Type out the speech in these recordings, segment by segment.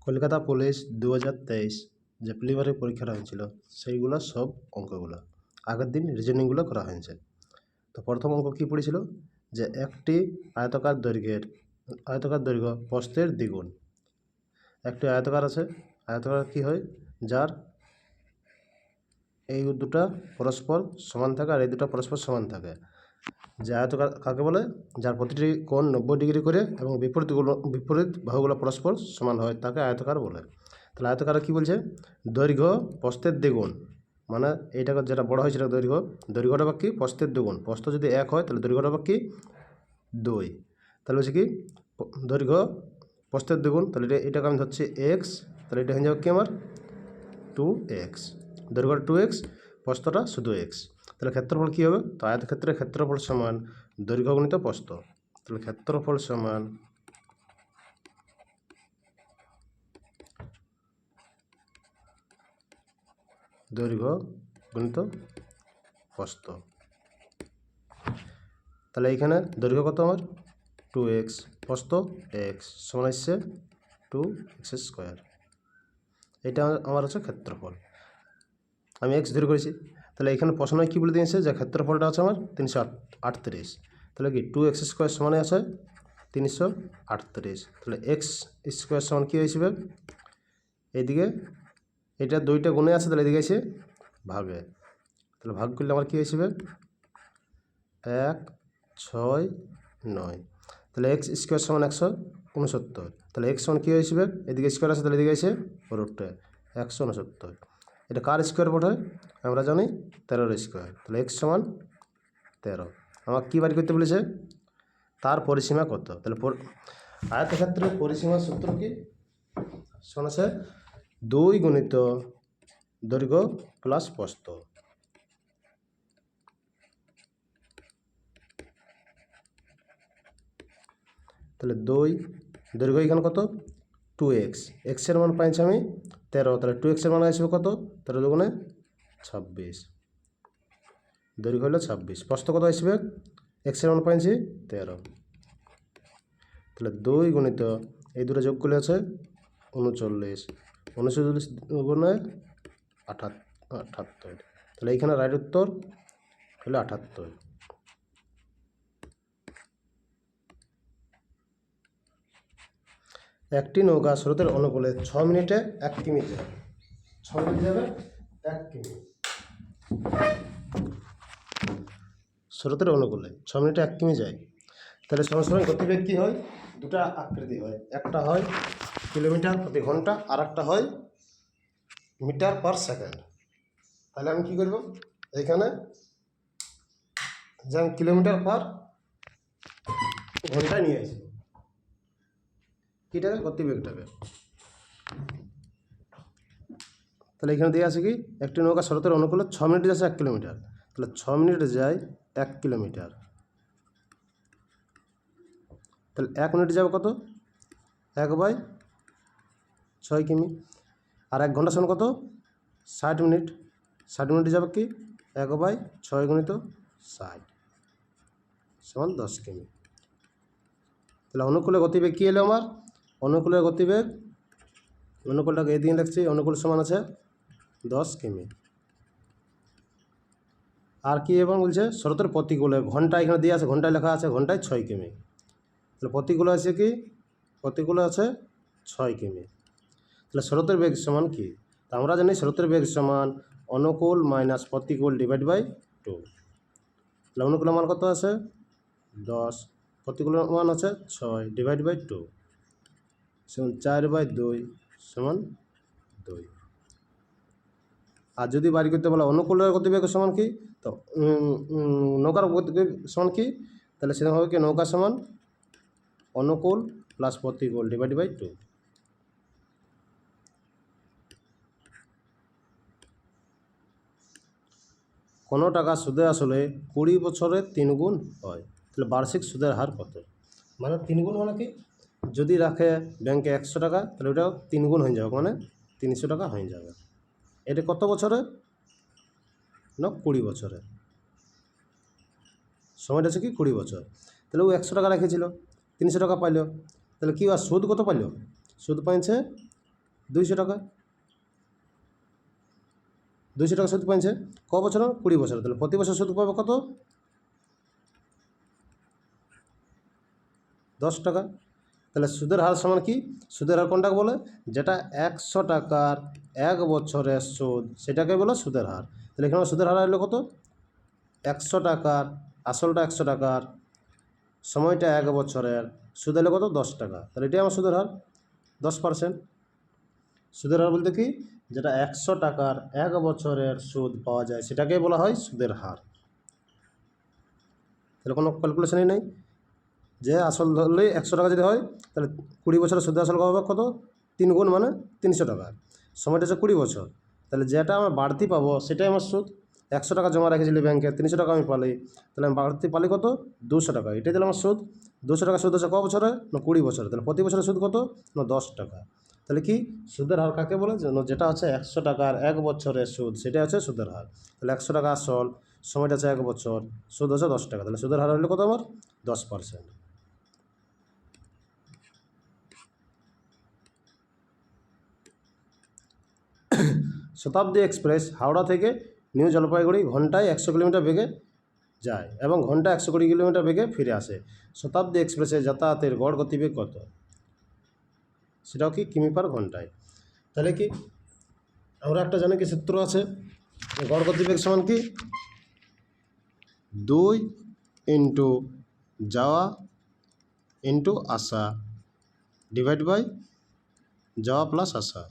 Kolkata police 2023 যে preliminary পরীক্ষাটা হয়েছিল সেইগুলো সব অঙ্কগুলো আগের দিন রিজনিংগুলো করা হয়েছে। তো প্রথম অঙ্ক কী পড়েছিল যে একটি আয়তাকার দৈর্ঘ্য প্রস্থের দ্বিগুণ। একটি আয়তাকার আছে, আয়তাকার কী হয় যার এই দুটা পরস্পর সমান থাকে আর এই দুটা পরস্পর সমান থাকে। যে আয়তাকার কাকে বলে? যার প্রতিটি কোণ 90 ডিগ্রি করে এবং বিপরীত বাহুগুলো পরস্পর সমান হয় তাকে আয়তাকার বলে। তাহলে আয়তাকার কী বলছে? দৈর্ঘ্য প্রস্থের দ্বিগুণ, মানে এইটাকে যেটা বড় হয় সেটা দৈর্ঘ্যটা বা কি প্রস্থের দ্বিগুণ। প্রস্থ যদি 1 হয় তাহলে দৈর্ঘ্যটা বা কি 2। তাহলে হচ্ছে কি দৈর্ঘ্য প্রস্থের দ্বিগুণ, তাহলে এটাকে আমি ধরছি এক্স, তাহলে এটা হয়ে যাবে কি আমার 2x। দৈর্ঘ্যটা 2x, প্রস্থটা শুধু এক্স। তাহলে ক্ষেত্রফল কী হবে? তো আয়তক্ষেত্রের ক্ষেত্রফল সমান দৈর্ঘ্য গুণিত প্রস্থ। তাহলে ক্ষেত্রফল সমান দৈর্ঘ্য গুণিত প্রস্থ। তাহলে এইখানে দৈর্ঘ্য কত আমার 2x, প্রস্থ x সমান হচ্ছে 2x²। এটা আমার হচ্ছে ক্ষেত্রফল, আমি x ধরে করেছি। তাহলে এখানে প্রশ্ন কী বলে দিয়েছে যে ক্ষেত্রফলটা আছে আমার 338। তাহলে কি 2x² সমানে আছে 338। তাহলে x² সমান কী হয়েছে? এইদিকে এটা দুইটা গুণে আছে, তাহলে এদিকে এসে ভাগে, তাহলে ভাগ করলে আমার কী হয়েছে 1, 6, 9। তাহলে x² সমান 169। তাহলে x সমান কী হয়েছে? এদিকে স্কোয়ার আছে তাহলে এদিকে এসে √2 169। এটা কার স্কোয়ার বোঝায়? আমরা জানি 13 স্কোয়ার। তাহলে x সমান 13। আমাকে কী বাড়ি করতে বলেছে? তার পরিসীমা কত? তাহলে আয়তক্ষেত্রের পরিসীমার সূত্র কি? সমান আছে 2 গুণিত দৈর্ঘ্য প্লাস প্রস্থ। তাহলে 2 দৈর্ঘ্য এখানে কত 2x, এক্সের মান পাইছি আমি 13, তাহলে 2x এর মান আসবে কত 13 দুগুণে 26, দৈর্ঘ্য হলো 26, প্রস্থ কত আসবে এক্সের মান পাইছি 13। তাহলে 2 গুণিত এই দুটো যোগ করলে আছে 39, 39 দুগুণে 78। তাহলে এইখানে রাইট উত্তর হলো 78। একটি নৌকা স্রোতের অনুকূলে 6 মিনিটে 1 কিমি যায়। 6 মিনিট যাবে 1 কিমি। স্রোতের অনুকূলে 6 মিনিটে 1 কিমি যায়। তাহলে সমসাময়িক গতিবেগ কী হয়? দুটা আকৃতি হয়, একটা হয় কিলোমিটার প্রতি ঘন্টা আর একটা হয় মিটার পার সেকেন্ড। তাহলে আমি কী করব? এইখানে যে কিলোমিটার পার ঘন্টায় নিয়ে আসবো কীটাকে গতিবেগটাকে। তাহলে এখানে দিয়ে আছে কি একটি নৌকা স্রোতের অনুকূলে 6 মিনিটে যাচ্ছে 1 কিলোমিটার। তাহলে 6 মিনিটে যায় 1 কিলোমিটার। তাহলে 1 মিনিটে যাবে কত 1/6 কিমি। আর 1 ঘন্টা সমান কত 60 মিনিট। 60 মিনিটে যাবে কি 1/6 গুণিত 60 সমান 10 কিমি। তাহলে অনুকূলে গতিবেগ কী এলো আমার? অনুকূলের গতিবেগ, অনুকূলটাকে এদিকে লিখছি, অনুকূল সমান আছে 10 কিমি। আর কি এবং বলছে স্রোতের প্রতিকূলে ঘন্টা, এখানে দিয়ে আছে ঘন্টায় লেখা আছে ঘন্টায় 6 কিমি। তাহলে প্রতিকূলে আছে কি প্রতিকূলে আছে 6 কিমি। তাহলে স্রোতের বেগ সমান কি? তা আমরা জানি স্রোতের বেগ সমান অনুকূল মাইনাস প্রতিকূল ডিভাইড বাই 2। তাহলে অনুকূলের মান কত আছে 10, প্রতিকূলের মান আছে 6 ডিভাইড বাই 2 সমান 4/2 সমান 2। আর যদি বাড়ি করতে বলা অনুকূলের গতিবেগ সমান কি, তো নৌকার গতিবেগ সমান কি, তাহলে সেরকম হবে কি নৌকা সমান অনুকূল প্লাস প্রতিকূল ডিভাইড বাই 2। কোনো টাকা সুদে আসলে 20 বছরে 3 গুণ হয়। তাহলে বার্ষিক সুদের হার কত? মানে 3 গুণ মানে কি, যদি রাখে ব্যাংকে 100 টাকা তাহলে ওটাও 3 গুণ হয়ে যাবে, মানে 300 টাকা হয়ে যাবে। এটা কত বছরে? না 20 বছরে। সময়টা আছে কি 20 বছর। তাহলে ও 100 টাকা রেখেছিল 300 টাকা পাইল, তাহলে কি আর সুদ কত পাইল? সুদ পাইছে 200 টাকা। 200 টাকা সুদ পাইছে ক বছর? 20 বছর। তাহলে প্রতি বছর সুদ পাবে কত? 10 টাকা। তাহলে সুদের হার সমান কি? সুদের হার কোনটাকে বলে? যেটা 100 টাকার 1 বছরের সুদ সেটাকে বলে সুদের হার। তাহলে এখানে সুদের হার হলো কত? 100 টাকার, আসলটা 100 টাকার, সময়টা 1 বছরের, সুদ হলো কত? 10 টাকা। তাহলে এটাই আমার সুদের হার 10%। সুদের হার বলতে কি? যেটা 100 টাকার 1 বছরের সুদ পাওয়া যায় সেটাকেই বলা হয় সুদের হার। তাহলে কোনো ক্যালকুলেশনই নেই, যে আসল ধরলেই 100 টাকা যদি হয় তাহলে 20 বছরের সুদের আসল হবে কত? 3 গুণ মানে 300 টাকা। সময়টা হচ্ছে 20 বছর। তাহলে যেটা আমরা বাড়তি পাবো সেটাই আমার সুদ। 100 টাকা জমা রেখেছিলি ব্যাংকে, 300 টাকা আমি পালি, তাহলে আমি বাড়তি পালি কত? 200 টাকা। এটাই দিলাম আমার সুদ। 200 টাকা সুদ হচ্ছে ক বছরে? না 20 বছরে। তাহলে প্রতি বছরের সুদ কত? না 10 টাকা। তাহলে কি সুদের হার কাকে বলে? যেটা হচ্ছে 100 টাকার 1 বছরের সুদ সেটা হচ্ছে সুদের হার। তাহলে 100 টাকা আসল, সময়টা হচ্ছে 1 বছর, সুদ হচ্ছে 10 টাকা। তাহলে সুদের হার হলো কত আমার? 10%। শতাব্দী এক্সপ্রেস হাওড়া থেকে নিউ জলপাইগুড়ি ঘন্টায় 100 কিলোমিটার বেগে যায় এবং ঘন্টায় 120 কিলোমিটার বেগে ফিরে আসে। শতাব্দী এক্সপ্রেসে যাতায়াতের গড় গতিবেগ কত? সেটাও কি কিমি পার ঘন্টায়। তাহলে কি আমরা একটা জানি কি সূত্র আছে, গড় গতিবেগ সমান কি? 2 ইন্টু যাওয়া ইন্টু আসা ডিভাইড বাই যাওয়া প্লাস আসা।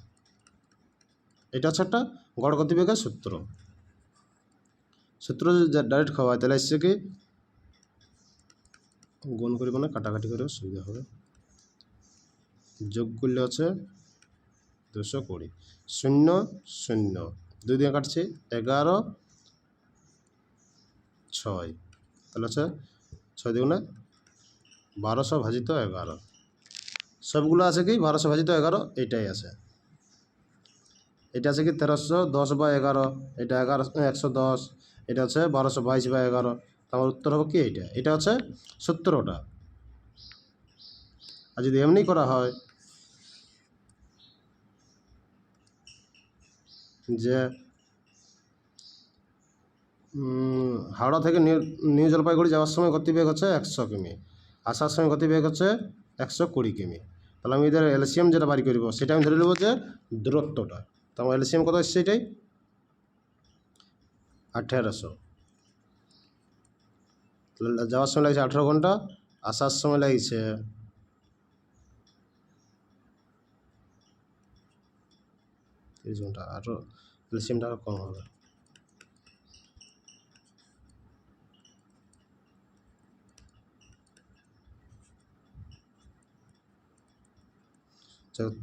এটা হচ্ছে একটা গড় গতিবেগের সূত্র। সূত্র যদি ডাইরেক্ট খাওয়া হয় তাহলে এসছে কি গুণ করিব না, কাটাকাটি করেও সুবিধা হবে। যোগ করলে হচ্ছে 220, 0 0 2 দিয়ে কাটছে 11 6, তাহলে হচ্ছে 6 দুগুণে 1200 ভাজিত 11। সবগুলো আছে কি 1200 ভাজিত 11, এইটাই আছে। এটা আছে কি 1310/11, এটা 110, এটা হচ্ছে 1222/11। আমার উত্তর হবে কি এইটা। এটা হচ্ছে 17টা। আর যদি এমনি করা হয় যে হাওড়া থেকে নিউ জলপাইগুড়ি যাওয়ার সময় গতিবেগ হচ্ছে 100 কিমি, আসার সময় গতিবেগ হচ্ছে 120 কিমি। তাহলে আমি এদের এলসিএম যেটা বাড়ি করব সেটা আমি ধরে নেব যে দূরত্বটা। তো আমার এলসিএম কত এসছে এটাই 1800। তাহলে যাওয়ার সময় লাগছে 18 ঘন্টা, আসার সময় লাগছে 30 ঘন্টা। 18 এলসিএমটা আরও কম হবে।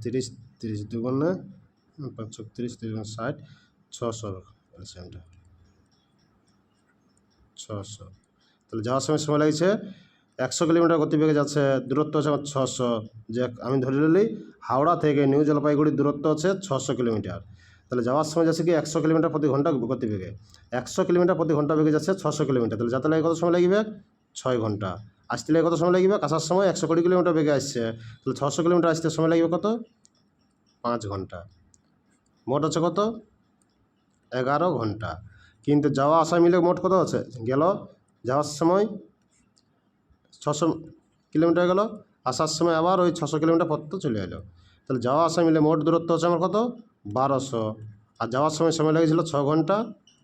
তিরিশ 30 দুগুণে 35, 30 60, 600 এলসিএমটা 600। তাহলে যাওয়ার সময় সময় লাগছে 100 কিলোমিটার গতিবেগে যাচ্ছে, দূরত্ব হচ্ছে আমার 600। যে আমি ধরে নিলি হাওড়া থেকে নিউ জলপাইগুড়ির দূরত্ব হচ্ছে 600 কিলোমিটার। তাহলে যাওয়ার সময় যাচ্ছে কি 100 কিলোমিটার প্রতি ঘন্টা গতিবেগে, 100 কিলোমিটার প্রতি ঘন্টা বেগে যাচ্ছে 600 কিলোমিটার। তাহলে যাতে লাগে কত সময় লাগবে? 6 ঘন্টা। আসতে লাগে কত সময় লাগবে? আসার সময় 120 কিলোমিটার বেগে আসছে, তাহলে 600 কিলোমিটার আসতে সময় লাগবে কত? 5 ঘন্টা। মোট হচ্ছে কত? 11 ঘন্টা। কিন্তু যাওয়া আসা মিলে মোট কত আছে? গেল যাওয়ার সময় 600 কিলোমিটার গেল, আসার সময় আবার ওই 600 কিলোমিটার পথ তো চলে এলো। তাহলে যাওয়া আসা মিলে মোট দূরত্ব হচ্ছে আমার কত? 1200। আর যাওয়ার সময় লেগেছিল 6 ঘন্টা,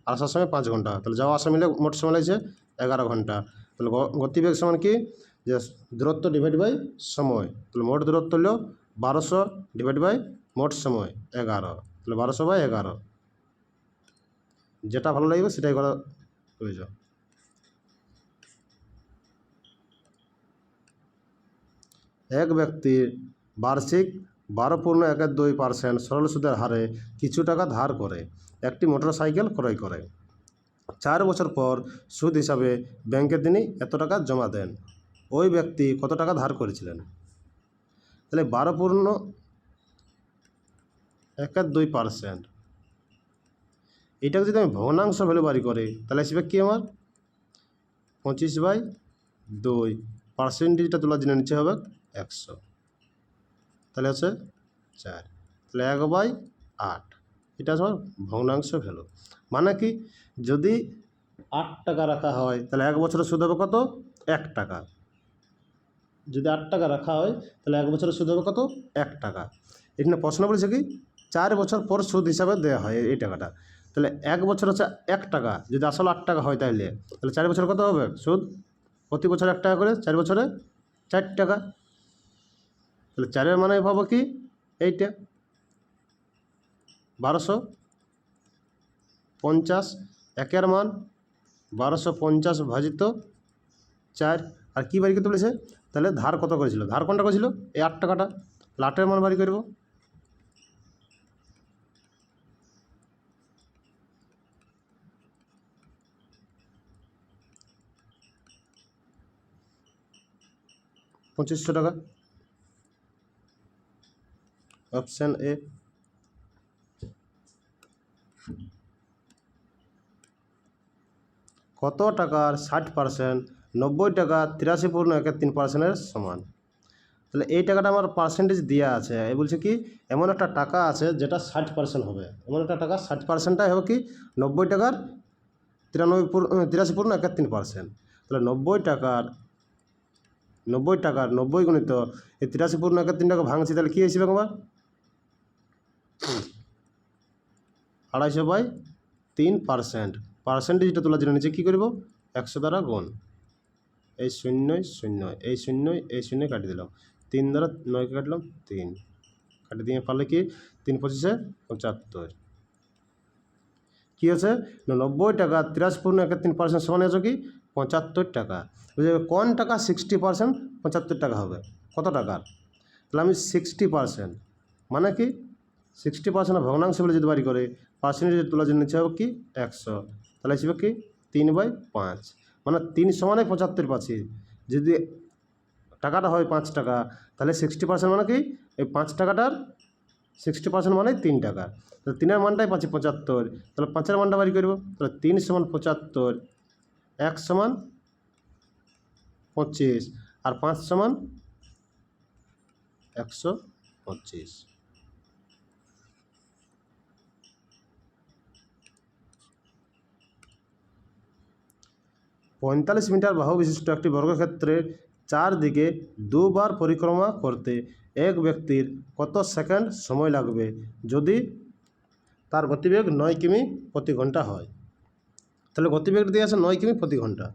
আর আসার সময় 5 ঘন্টা। তাহলে যাওয়া আসা মিলে মোট সময় লেগেছে 11 ঘন্টা। তাহলে গতিবেগ সমান কি? যে দূরত্ব ডিভাইড বাই সময়। তাহলে মোট দূরত্ব হলো 1200 ডিভাইড বাই মোট সময় 11। তাহলে 1200/11। যেটা ভালো লাগবে সেটাই করা প্রয়োজন। এক ব্যক্তির বার্ষিক 12.12% সরল সুদের হারে কিছু টাকা ধার করে একটি মোটরসাইকেল ক্রয় করে। 4 বছর পর সুদ হিসাবে ব্যাংকে তিনি এত টাকা জমা দেন। ওই ব্যক্তি কত টাকা ধার করেছিলেন? তাহলে 12.12%, এটাকে যদি আমি ভগ্নাংশ ভ্যালু বাড়ি করি তাহলে আসবে কি আমার 25/2, পার্সেন্টেজটা তোলার জন্য নিচে হবে 100, তাহলে হচ্ছে 4। তাহলে 1/8, এটা আমার ভগ্নাংশ ভ্যালু। মানে কি, যদি 8 টাকা রাখা হয় তাহলে 1 বছরের সুদ হবে কত? 1 টাকা। যদি 8 টাকা রাখা হয় তাহলে 1 বছরের সুদ হবে কত? 1 টাকা। এখানে প্রশ্ন বলেছে কি 4 বছর পর সুদ হিসাবে দেওয়া হয় এই টাকাটা। তাহলে 1 বছর হচ্ছে 1 টাকা, যদি আসলে 8 টাকা হয় তাহলে 4 বছর কত হবে সুদ? প্রতি বছর 1 টাকা করে, 4 বছরে 4 টাকা। তাহলে 4-এর মানে পাবো কি এইটা 1250। 1-এর মান 1250 ভাজিত 4। আর কী বাড়ি করতে বলেছে? তাহলে ধার কত করেছিল? ধার কোনটা করেছিল? এই 8 টাকাটা। তাহলে 8-এর মান বাড়ি করব। $2500 টাকা। Option A. কত টাকার 60%, 90 টাকা 83.13%-এর সমান? তাহলে এই টাকাটা আমার পার্সেন্টেজ দেওয়া আছে। এই বলছে কি এমন একটা টাকা আছে যেটা 60% হবে। এমন একটা টাকা 60%টাই হবে কি 90 টাকার 83.13%। তাহলে 90 টাকার 90 গুণিত এই 83.13টাকে ভাঙছি, তাহলে কী হিসেবে আমার 250/3%। পার্সেন্টেজটা তোলার জন্য নিচে কী করব? 100 দ্বারা গুণ। এই 0 0, এই 0 এই 0 কাটিয়ে দিলাম। 3 দ্বারা 9কে কাটলাম 3, কাটিয়ে দিয়ে পারলে কি 3×5 = 75। কী আছে? 90 টাকা 83.13% সমান আছে কি 75 টাকা। বুঝে কোন টাকা 60%? 75 টাকা হবে। কত টাকার? তাহলে আমি 60% মানে কি 60% ভগ্নাংশ বলে যদি বাড়ি করে পার্সেন্টেজ তোলার জন্য নিচে হবে কি 100। তাহলে হিসেবে কি 3/5, মানে 3 সমানে 75 পাচ্ছি। যদি টাকাটা হয় 5 টাকা তাহলে 60% মানে কি এই 5 টাকাটার 60% মানে 3 টাকা। তাহলে 3-এর মানটাই পাচ্ছি 75। তাহলে 5-এর মানটা বাড়ি করব। তাহলে 3 সমান 75, 1 সমান 25 আর 5 সমান 125। পঁয়তাল্লিশ মিটার বাহু বিশিষ্ট একটি বর্গক্ষেত্রের চারদিকে দুবার পরিক্রমা করতে এক ব্যক্তির কত সেকেন্ড সময় লাগবে যদি তার গতিবেগ 9 কিমি প্রতি ঘন্টা হয়? তাহলে গতিবেগ দিয়ে আছে 9 কিমি প্রতি ঘন্টা।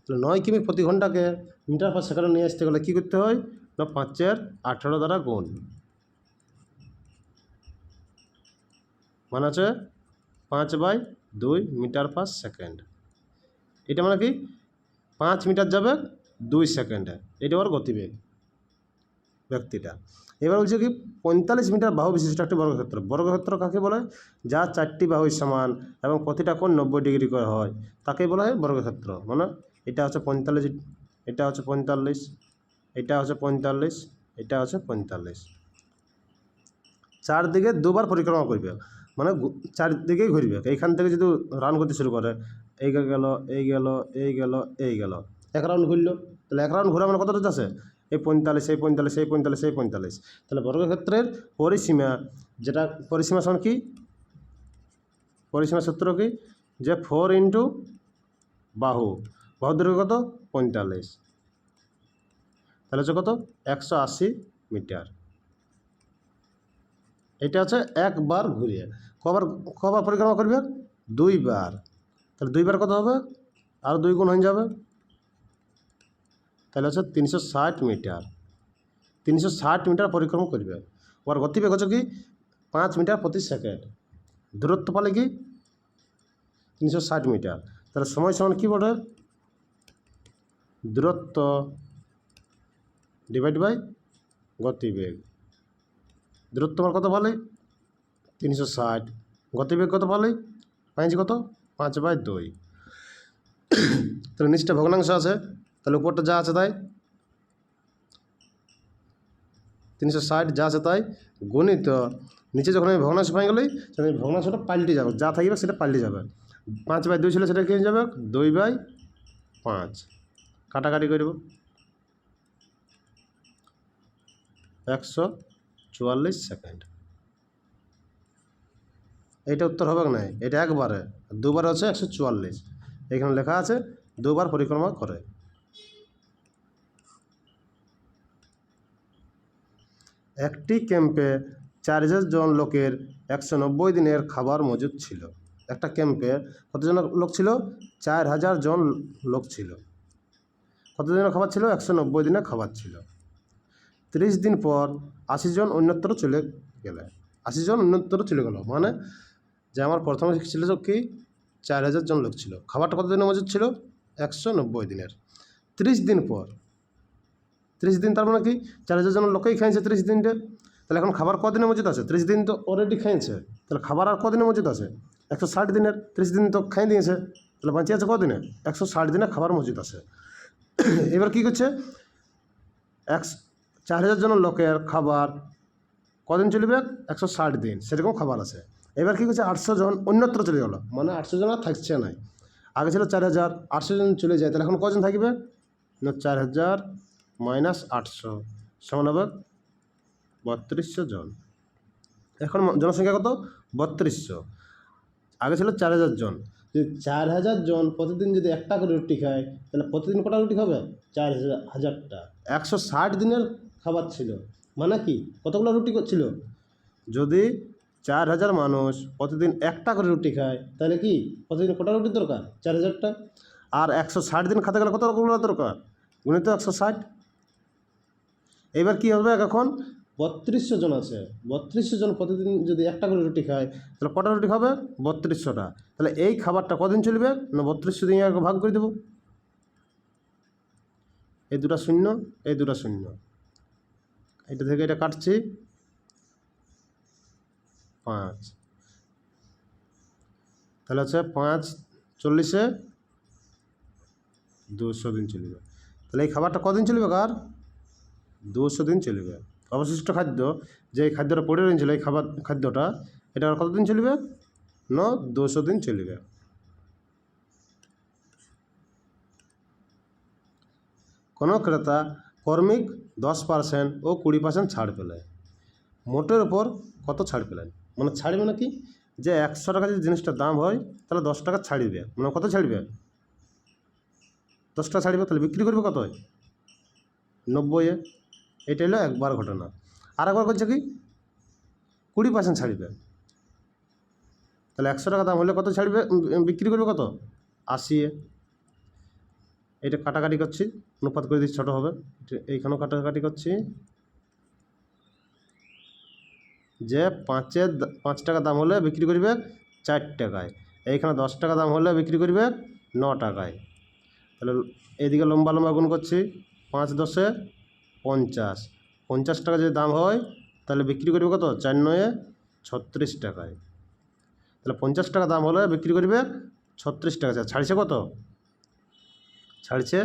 তাহলে 9 কিমি প্রতি ঘন্টাকে মিটার পার সেকেন্ডে নিয়ে আসতে গেলে কী করতে হয়? না 5-এর 18 দ্বারা গুণ, মানে আছে 5/2 মিটার পার সেকেন্ড। এটা মানে কি 5 মিটার যাবে 2 সেকেন্ডে। এটা ওর গতিবেগ ব্যক্তিটা। এবার বলছে কি 45 মিটার বাহু বিশিষ্ট একটি বর্গক্ষেত্র। বর্গক্ষেত্র কাকে বলে? যা 4টি বাহুই সমান এবং প্রতিটা কোণ 90 ডিগ্রি করে হয় তাকেই বলা হয় বর্গক্ষেত্র। মানে এটা হচ্ছে 45, এটা হচ্ছে 45, এটা হচ্ছে 45, এটা হচ্ছে 45। চারদিকে দুবার পরিক্রমা করবে, মানে চারদিকেই ঘুরবে। এইখান থেকে যদি রান করতে শুরু করে এই গেল এই গেল এই গেল এই গেল, 1 রাউন্ড ঘুরলো। তাহলে 1 রাউন্ড ঘুরে মানে কতটা আছে? এই 45, এই 45, এই 45, এই 45। তাহলে বর্গক্ষেত্রের পরিসীমা, যেটা পরিসীমা সমান কি পরিসীমা সূত্র কি যে 4 ইন্টু বাহু, বাহুর দৈর্ঘ্য কত 45, তাহলে হচ্ছে কত 180 মিটার। এটা হচ্ছে একবার ঘুরিয়ে। কবার পরিক্রমা করবে? 2 বার। তাহলে 2 বার কত হবে? আর 2 গুণ হয়ে যাবে, তাহলে হচ্ছে 360 মিটার। 360 মিটার পরিক্রমা করবে। ওর গতিবেগ হচ্ছে কি 5 মিটার প্রতি সেকেন্ড। দূরত্ব পালে কি 360 মিটার। তাহলে সময় সমান কী বলে? দূরত্ব ডিভাইড বাই গতিবেগ। দূরত্ব আমার কত বলে 360, গতিবেগ কত বলে 5 কত 5/2। তাহলে নিচটা ভগ্নাংশ আছে, তাহলে উপরটা যা আছে তাই 360 যা আছে তাই গণিত নিচে যখন আমি ভগ্নাংশ পাই গেলেই সেটা ভগ্নাংশটা পাল্টে যাবে, যা থাকবে সেটা পাল্টে যাবে। 5/2 ছিল সেটা কী হয়ে যাবে 2/5, কাটাকাটি করব 144 সেকেন্ড। এইটা উত্তর হবে না, এটা একবারে, দুবারে হচ্ছে 144। এখানে লেখা আছে দুবার পরিক্রমা করে। একটি ক্যাম্পে 4000 জন লোকের 190 দিনের খাবার মজুদ ছিল। একটা ক্যাম্পে কতজন লোক ছিল? 4000 জন লোক ছিল। কত দিনের খাবার ছিল? 190 দিনের খাবার ছিল। 30 দিন পর 80 জন অন্যত্র চলে গেলে। 80 জন অন্যত্র চলে গেল মানে যে আমার প্রথমে ছিল কি 4000 জন লোক ছিল, খাবারটা কত দিনের মজুদ ছিল? 190 দিনের। 30 দিন পর, 30 দিন তার মানে কি 4000 জন লোকেই খাইছে 30 দিনটা, তাহলে এখন খাবার কদিনের মজুদ আছে? 30 দিন তো অলরেডি খাইছে, তাহলে খাবার আর কদিনের মজুদ আছে? 160 দিনের। 30 দিন তো খাই দিয়েছে, তাহলে বাঁচি আছে কদিনে? 160 দিনের খাবার মজুদ আছে। এবার কী করছে? 4000 জন লোকের খাবার কদিন চলবে? 160 দিন, সেরকম খাবার আছে। এবার কী করছে? 800 জন অন্যত্র চলে গেল, মানে 800 জন আর থাকছে না। আগে ছিল 4000, 800 জন চলে যায়, তাহলে এখন কজন থাকবে? না 4000 মাইনাস 800 সমান হবে 3200 জন। এখন জনসংখ্যা কত? 3200। আগে ছিল 4000 জন। যদি 4000 জন প্রতিদিন যদি একটা করে রুটি খায়, তাহলে প্রতিদিন কটা রুটি খাবে? 4000টা। 160 দিনের খাবার ছিল, মানে কি কতগুলো রুটি ছিল? যদি 4000 মানুষ প্রতিদিন একটা করে রুটি খায়, তাহলে কি প্রতিদিন কটা রুটির দরকার? 4000টা। আর 160 দিন খেতে গেলে কতগুলো দরকার? গুণিত 160। এবার কি হবে? এখন 3200 জন আছে, 3200 জন প্রতিদিন যদি একটা করে রুটি খায়, তাহলে কটা রুটি খাবে? 3200টা। তাহলে এই খাবারটা কদিন চলবে? না 3200 দিয়ে ভাগ করে দেবো। এই দুটা শূন্য, এই দুটা শূন্য, এটা থেকে এটা কাটছি 5, তাহলে হচ্ছে 5 40-এ 200 দিন চলবে। তাহলে এই খাবারটা কদিন চলবে? কার 200 দিন চলবে। অবশিষ্ট খাদ্য, যে খাদ্যটা পড়ে রয়েছিল এই খাদ্যটা, এটা আর কতদিন চলবে? না 200 দিন চলবে। কোনো ক্রেতা কর্মিক 10% ও 20% ছাড় পেলে মোটের ওপর কত ছাড় পেলেন? মানে ছাড় মানে কি, যে 100 টাকা যদি জিনিসটার দাম হয়, তাহলে 10 টাকা ছাড়িবে, মানে কত ছাড়বে? 10 টাকা ছাড়িবে, তাহলে বিক্রি করবে কত? 90-এ। এটা হলো একবার ঘটনা। আর একবার করছে কি 20% ছাড়িবে, তাহলে 100 টাকা দাম হলে কত ছাড়বে? বিক্রি করবে কত? 80-এ। এটা কাটাকাটি করছি, অনুপাত করে দিচ্ছি, ছোটো হবে। এইখানেও কাটাকাটি করছি, যে 5 টাকা দাম হলে বিক্রি করবে 4 টাকায়, এইখানে 10 টাকা দাম হলে বিক্রি করবে 9 টাকায়। তাহলে এইদিকে লম্বা লম্বা গুণ করছি, 5 10-এ 50, 50 টাকা যদি দাম হয়, তাহলে বিক্রি করবে কত? 4 9-এ 36 টাকায়। তাহলে 50 টাকা দাম হলে বিক্রি করবে 36 টাকা। ছাড়ছে কত? ছাড়ছে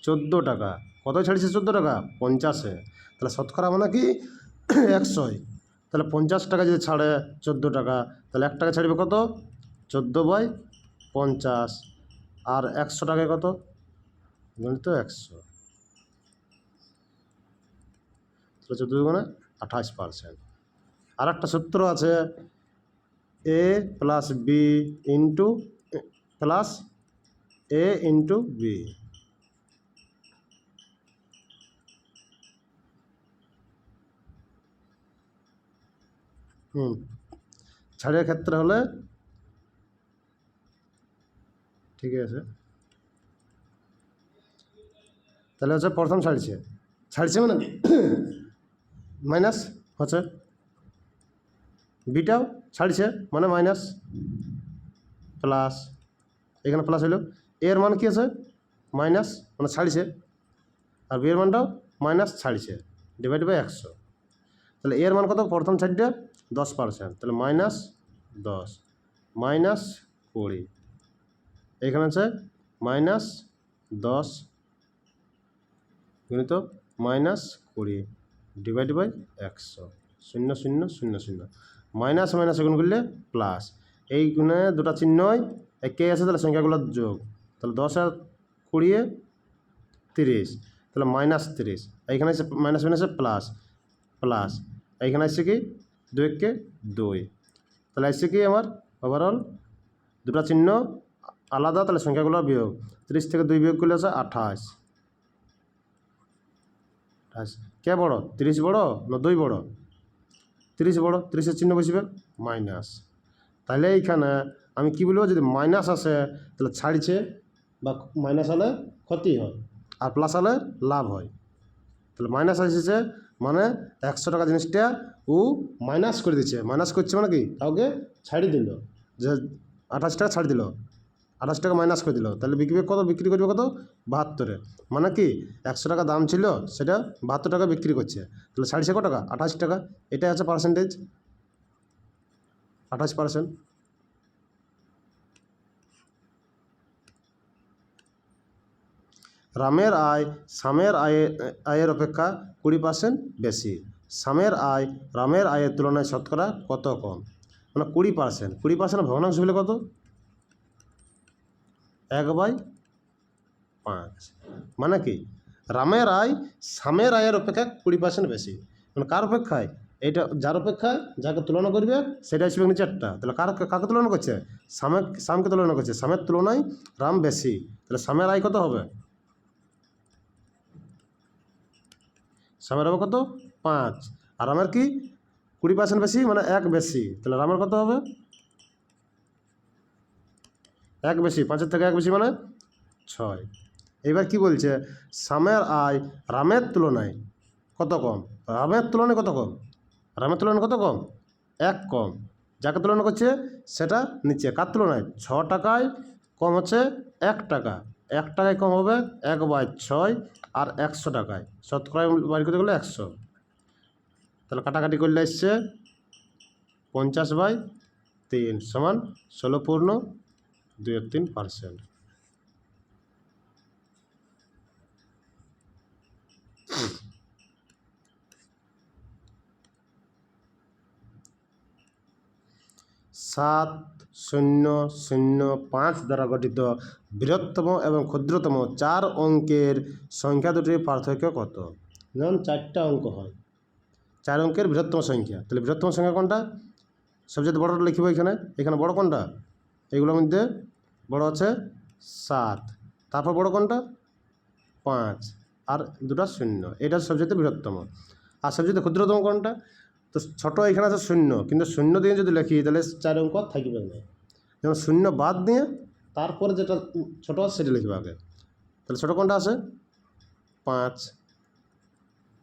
14 টাকা। কত ছাড়ছে? 14 টাকা 50-এ। তাহলে শতকরা মানে কি 100-ই। তাহলে 50 টাকা যদি ছাড়ে 14 টাকা, তাহলে 1 টাকা ছাড়বে কত? 14/50। আর 100 টাকায় কত? গুণিত 100। তাহলে 14 গুণে 28%। আর একটা সূত্র আছে, a plus B into plus A into B. ছাড়ের ক্ষেত্রে হলে ঠিক আছে। তাহলে হচ্ছে প্রথম ছাড়ছে মানে মাইনাস হচ্ছে, বিটাও ছাড়ছে মানে মাইনাস, প্লাস, এখানে প্লাস হলো। এর মান কী আছে? মাইনাস, মানে ছাড়ছে, আর বি এর মানটাও মাইনাস ছাড়ছে, ডিভাইড বাই 100। তাহলে এর মান কত? প্রথম ছাড়টা 10%, তাহলে -10 -20, এখানে আছে -10 গুণিত -20 ডিভাইড বাই 100, 0 0 0 0, মাইনাস মাইনাস গুণ করলে প্লাস, এই গুণে দুটা চিহ্নই একে আছে, তাহলে সংখ্যাগুলোর যোগ, তাহলে 10 আর 20 30, তাহলে -30, এইখানে আছে মাইনাস মাইনাসে প্লাস, এইখানে আসছে কি 2 × 2, তাহলে আসছে কি আমার ওভারঅল দুটো চিহ্ন আলাদা, তাহলে সংখ্যাগুলো বিয়োগ। 30 থেকে 2 বিয়োগ করলে আছে 28। কে বড়, 30 বড় না 2 বড়? 30 বড়, 30-এর চিহ্ন বসবে মাইনাস। তাহলে এইখানে আমি কি বলবো, যদি মাইনাস আসে তাহলে ছাড়ছে, বা মাইনাস হলে ক্ষতি হয়, আর প্লাস হলে লাভ হয়। তাহলে মাইনাস এসেছে মানে 100 টাকা জিনিসটা ও মাইনাস করে দিচ্ছে। মাইনাস করছে মানে কি, কাউকে ছাড়ি দিল, যে 28 টাকা ছাড় দিল, 28 টাকা মাইনাস করে দিল। তাহলে বিক্রি কত, বিক্রি করবে কত, 72-এ। মানে কি 100 টাকা দাম ছিল, সেটা 72 টাকা বিক্রি করছে। তাহলে ছাড়ছে কত টাকা, 28 টাকা। এটাই আছে পার্সেন্টেজ, 28%। রামের আয় শ্যামের আয়ের অপেক্ষা 20% বেশি। শ্যামের আয় রামের আয়ের তুলনায় শতকরা কত কম? মানে 20%। 20% ভগ্নাংশ হলে কত, 1/5। মানে কি রামের আয় শ্যামের আয়ের অপেক্ষা 20% বেশি। মানে কার অপেক্ষায়, এইটা যার অপেক্ষায় যাকে তুলনা করবে সেটা আসবে নিচেরটা। তাহলে কাকে তুলনা করছে, শ্যামকে তুলনা করছে। শ্যামের তুলনায় রাম বেশি, তাহলে শ্যামের আয় কত হবে, শ্যামের হবে কত, 5। আর রামের কি 20% বেশি, মানে 1 বেশি। তাহলে রামের কত হবে, 1 বেশি। 5-এর থেকে 1 বেশি মানে 6। এবার কি বলছে, শ্যামের আয় রামের তুলনায় কত কম, রামের তুলনায় কত কম, রামের তুলনায় কত কম, 1 কম। যাকে তুলনা করছে সেটা নিচে, কার তুলনায়, 6 টাকায় কম হচ্ছে 1 টাকা। 1 টাকায় কম হবে 1/6, আর 100 টাকায় শতকরায় বাড়ি করতে গেলে 100। তাহলে কাটাকাটি করলে এসছে 50/3 সমান 16.23%। সাত 0.005 দ্বারা গঠিত বৃহত্তম এবং ক্ষুদ্রতম 4 অঙ্কের সংখ্যা দুটির পার্থক্য কত? যেমন 4টা অঙ্ক হয়, 4 অঙ্কের বৃহত্তম সংখ্যা, তাহলে বৃহত্তম সংখ্যা কোনটা, সবচেয়ে বড়টা লিখব এখানে। এখানে বড় কোনটা, এগুলোর মধ্যে বড় আছে 7, তারপর বড় কোনটা 5, আর দুটা 0। এটা সবচেয়ে বৃহত্তম। আর সবচেয়ে ক্ষুদ্রতম কোনটা, তো ছোটো এখানে আছে 0, কিন্তু 0 দিয়ে যদি লিখি তাহলে 4 অঙ্ক থাকবে না। যেমন 0 বাদ দিয়ে তারপরে যেটা ছোটো আছে সেটা লিখবে আগে। তাহলে ছোটো কোনটা আছে 5,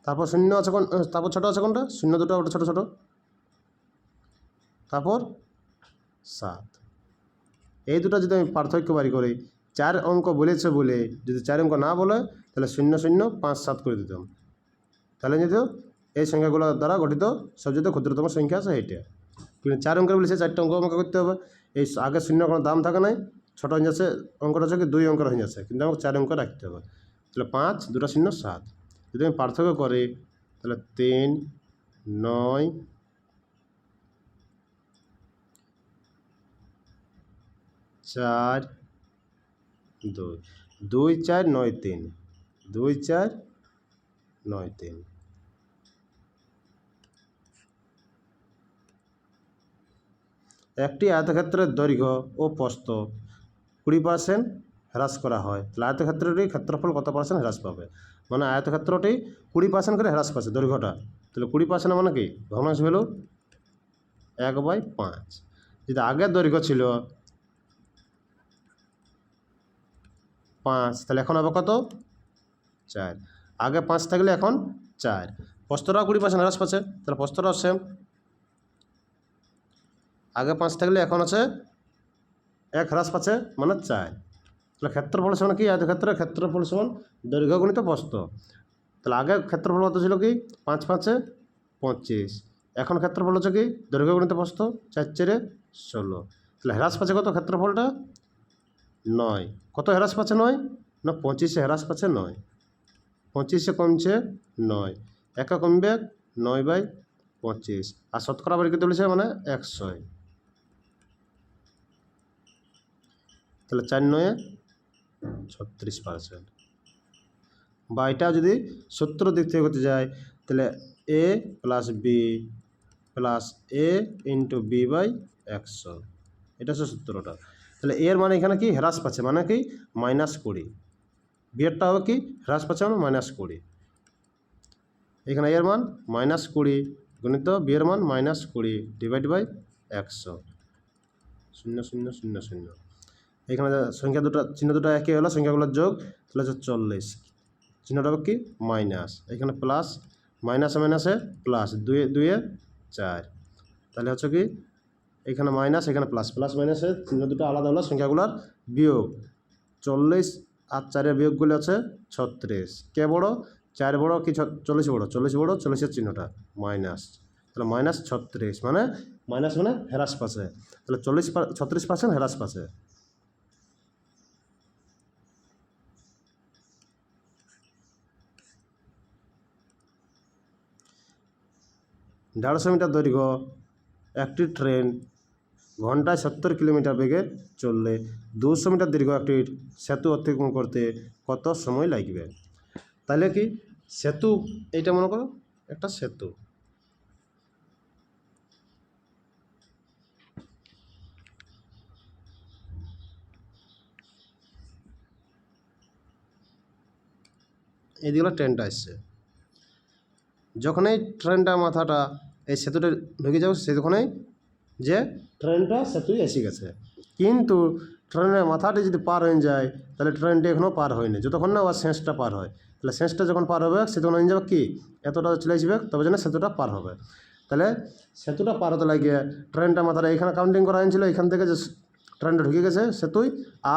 তারপর 0 আছে কোন, তারপর ছোটো আছে কোনটা, 0 দুটো ওটা ছোটো ছোটো, তারপর 7। এই দুটো যদি আমি পার্থক্য বাড়ি করি, 4 অঙ্ক বলেছে বলে যদি 4 অঙ্ক না বলে তাহলে 0 0 5 7 করে দিতাম। তাহলে যদি এই সংখ্যাগুলো দ্বারা গঠিত সবচেয়ে ক্ষুদ্রতম সংখ্যা আছে এইটা। কিন্তু 4 অঙ্কের বলেছে 4টা অঙ্ক আমাকে করতে হবে। এই আগে 0 কোনো দাম থাকে নাই, ছোটো হয়ে যাচ্ছে, অঙ্কটা হচ্ছে কি 2 অঙ্কের হয়ে যাচ্ছে, কিন্তু আমাকে 4 অঙ্ক রাখতে হবে। তাহলে 5 2টা 0 7। যদি আমি পার্থক্য করি তাহলে 3 9 4 2 2 4 9 3 2 4 9 3। একটি আয়তক্ষেত্রের দৈর্ঘ্য ও প্রস্থ 20% হ্রাস করা হয়, তাহলে আয়তক্ষেত্রটির ক্ষেত্রফল কত % হ্রাস পাবে? মানে আয়তক্ষেত্রটি 20% করে হ্রাস পাচ্ছে দৈর্ঘ্যটা, তাহলে 20% মানে কি ভগ্নাংশ ভ্যালু 1/5। যদি আগের দৈর্ঘ্য ছিল 5, তাহলে এখন হবে কত 4। আগে 5 থাকলে এখন 4। প্রস্থটাও 20% হ্রাস পাচ্ছে, তাহলে প্রস্থটাও সেম। আগে 5 থাকলে এখন আছে 1 হ্রাস পাচ্ছে মানে 4। তাহলে ক্ষেত্রফল সমান কি, আয়তক্ষেত্রের ক্ষেত্রফল সমান দৈর্ঘ্য গুণিত প্রস্থ। তাহলে আগে ক্ষেত্রফল কত ছিল কি 5 5 25, এখন ক্ষেত্রফল হচ্ছে কি দৈর্ঘ্য গুণিত প্রস্থ 4 4 16। তাহলে হ্রাস পাচ্ছে কত ক্ষেত্রফলটা 9। কত হ্রাস পাচ্ছে 9 না 25 হ্রাস পাচ্ছে 9। 25 কমছে 9, একা কমবে 9/25, আর শতকরা বাড়ি করতে বলেছে মানে 100। তাহলে 4 9 36%। বা এটা যদি 70 দিক থেকে করতে যায় তাহলে a + b plus A into B by 100, এটা হচ্ছে সূত্রটা। তাহলে এর মানে এখানে কি হ্রাস পাচ্ছে, মানে কি -20, বিয়েরটা হবে কি হ্রাস পাচ্ছে মানে -20, এখানে এর মান -20 গুণিত বিয়ের মান -20 ডিভাইড বাই 100, 0 0 0 0। এখানে সংখ্যা দুটো চিহ্ন দুটো একই হলো, সংখ্যাগুলোর যোগ, তাহলে হচ্ছে 40, চিহ্নটা হবে কি মাইনাস, এখানে প্লাস, মাইনাসে মাইনাসে প্লাস, 2 2 4, তাহলে হচ্ছে কি এখানে মাইনাস এখানে প্লাস, প্লাস মাইনাসে চিহ্ন দুটো আলাদা হলো, সংখ্যাগুলোর বিয়োগ, 40 আর 4-এর বিয়োগগুলো আছে 36, কে বড় 4 বড় কি 40 বড়, 40 বড়, 40-এর চিহ্নটা মাইনাস, তাহলে -36 মানে মাইনাস মানে হ্রাস পাচ্ছে, তাহলে 36% হ্রাস পাচ্ছে। দেড়শো মিটার দৈর্ঘ্য একটি ট্রেন ঘন্টায় 70 কিলোমিটার বেগে চললে 200 মিটার দীর্ঘ একটি সেতু অতিক্রম করতে কত সময় লাগবে? তাহলে কি সেতু, এইটা মনে করো একটা সেতু, এইদিকে ট্রেনটা আসছে, যখন এই ট্রেনটা মাথাটা এই সেতুটা ঢুকে যাবে সেখানেই যে ট্রেনটা সেতুই এসে গেছে, কিন্তু ট্রেনের মাথাটি যদি পার হয়ে যায় তাহলে ট্রেনটি এখনও পার হয়নি, যতক্ষণ না ওর শেষটা পার হয়, তাহলে শেষটা যখন পার হবে সে তখন হয়ে যাবে কি এতটা চলে আসবে, তবে যেন সেতুটা পার হবে। তাহলে সেতুটা পার হতে লাগিয়ে ট্রেনটা মাথাটা এইখানে কাউন্টিং করা হয়েছিল, এইখান থেকে যে ট্রেনটা ঢুকে গেছে সেতুই,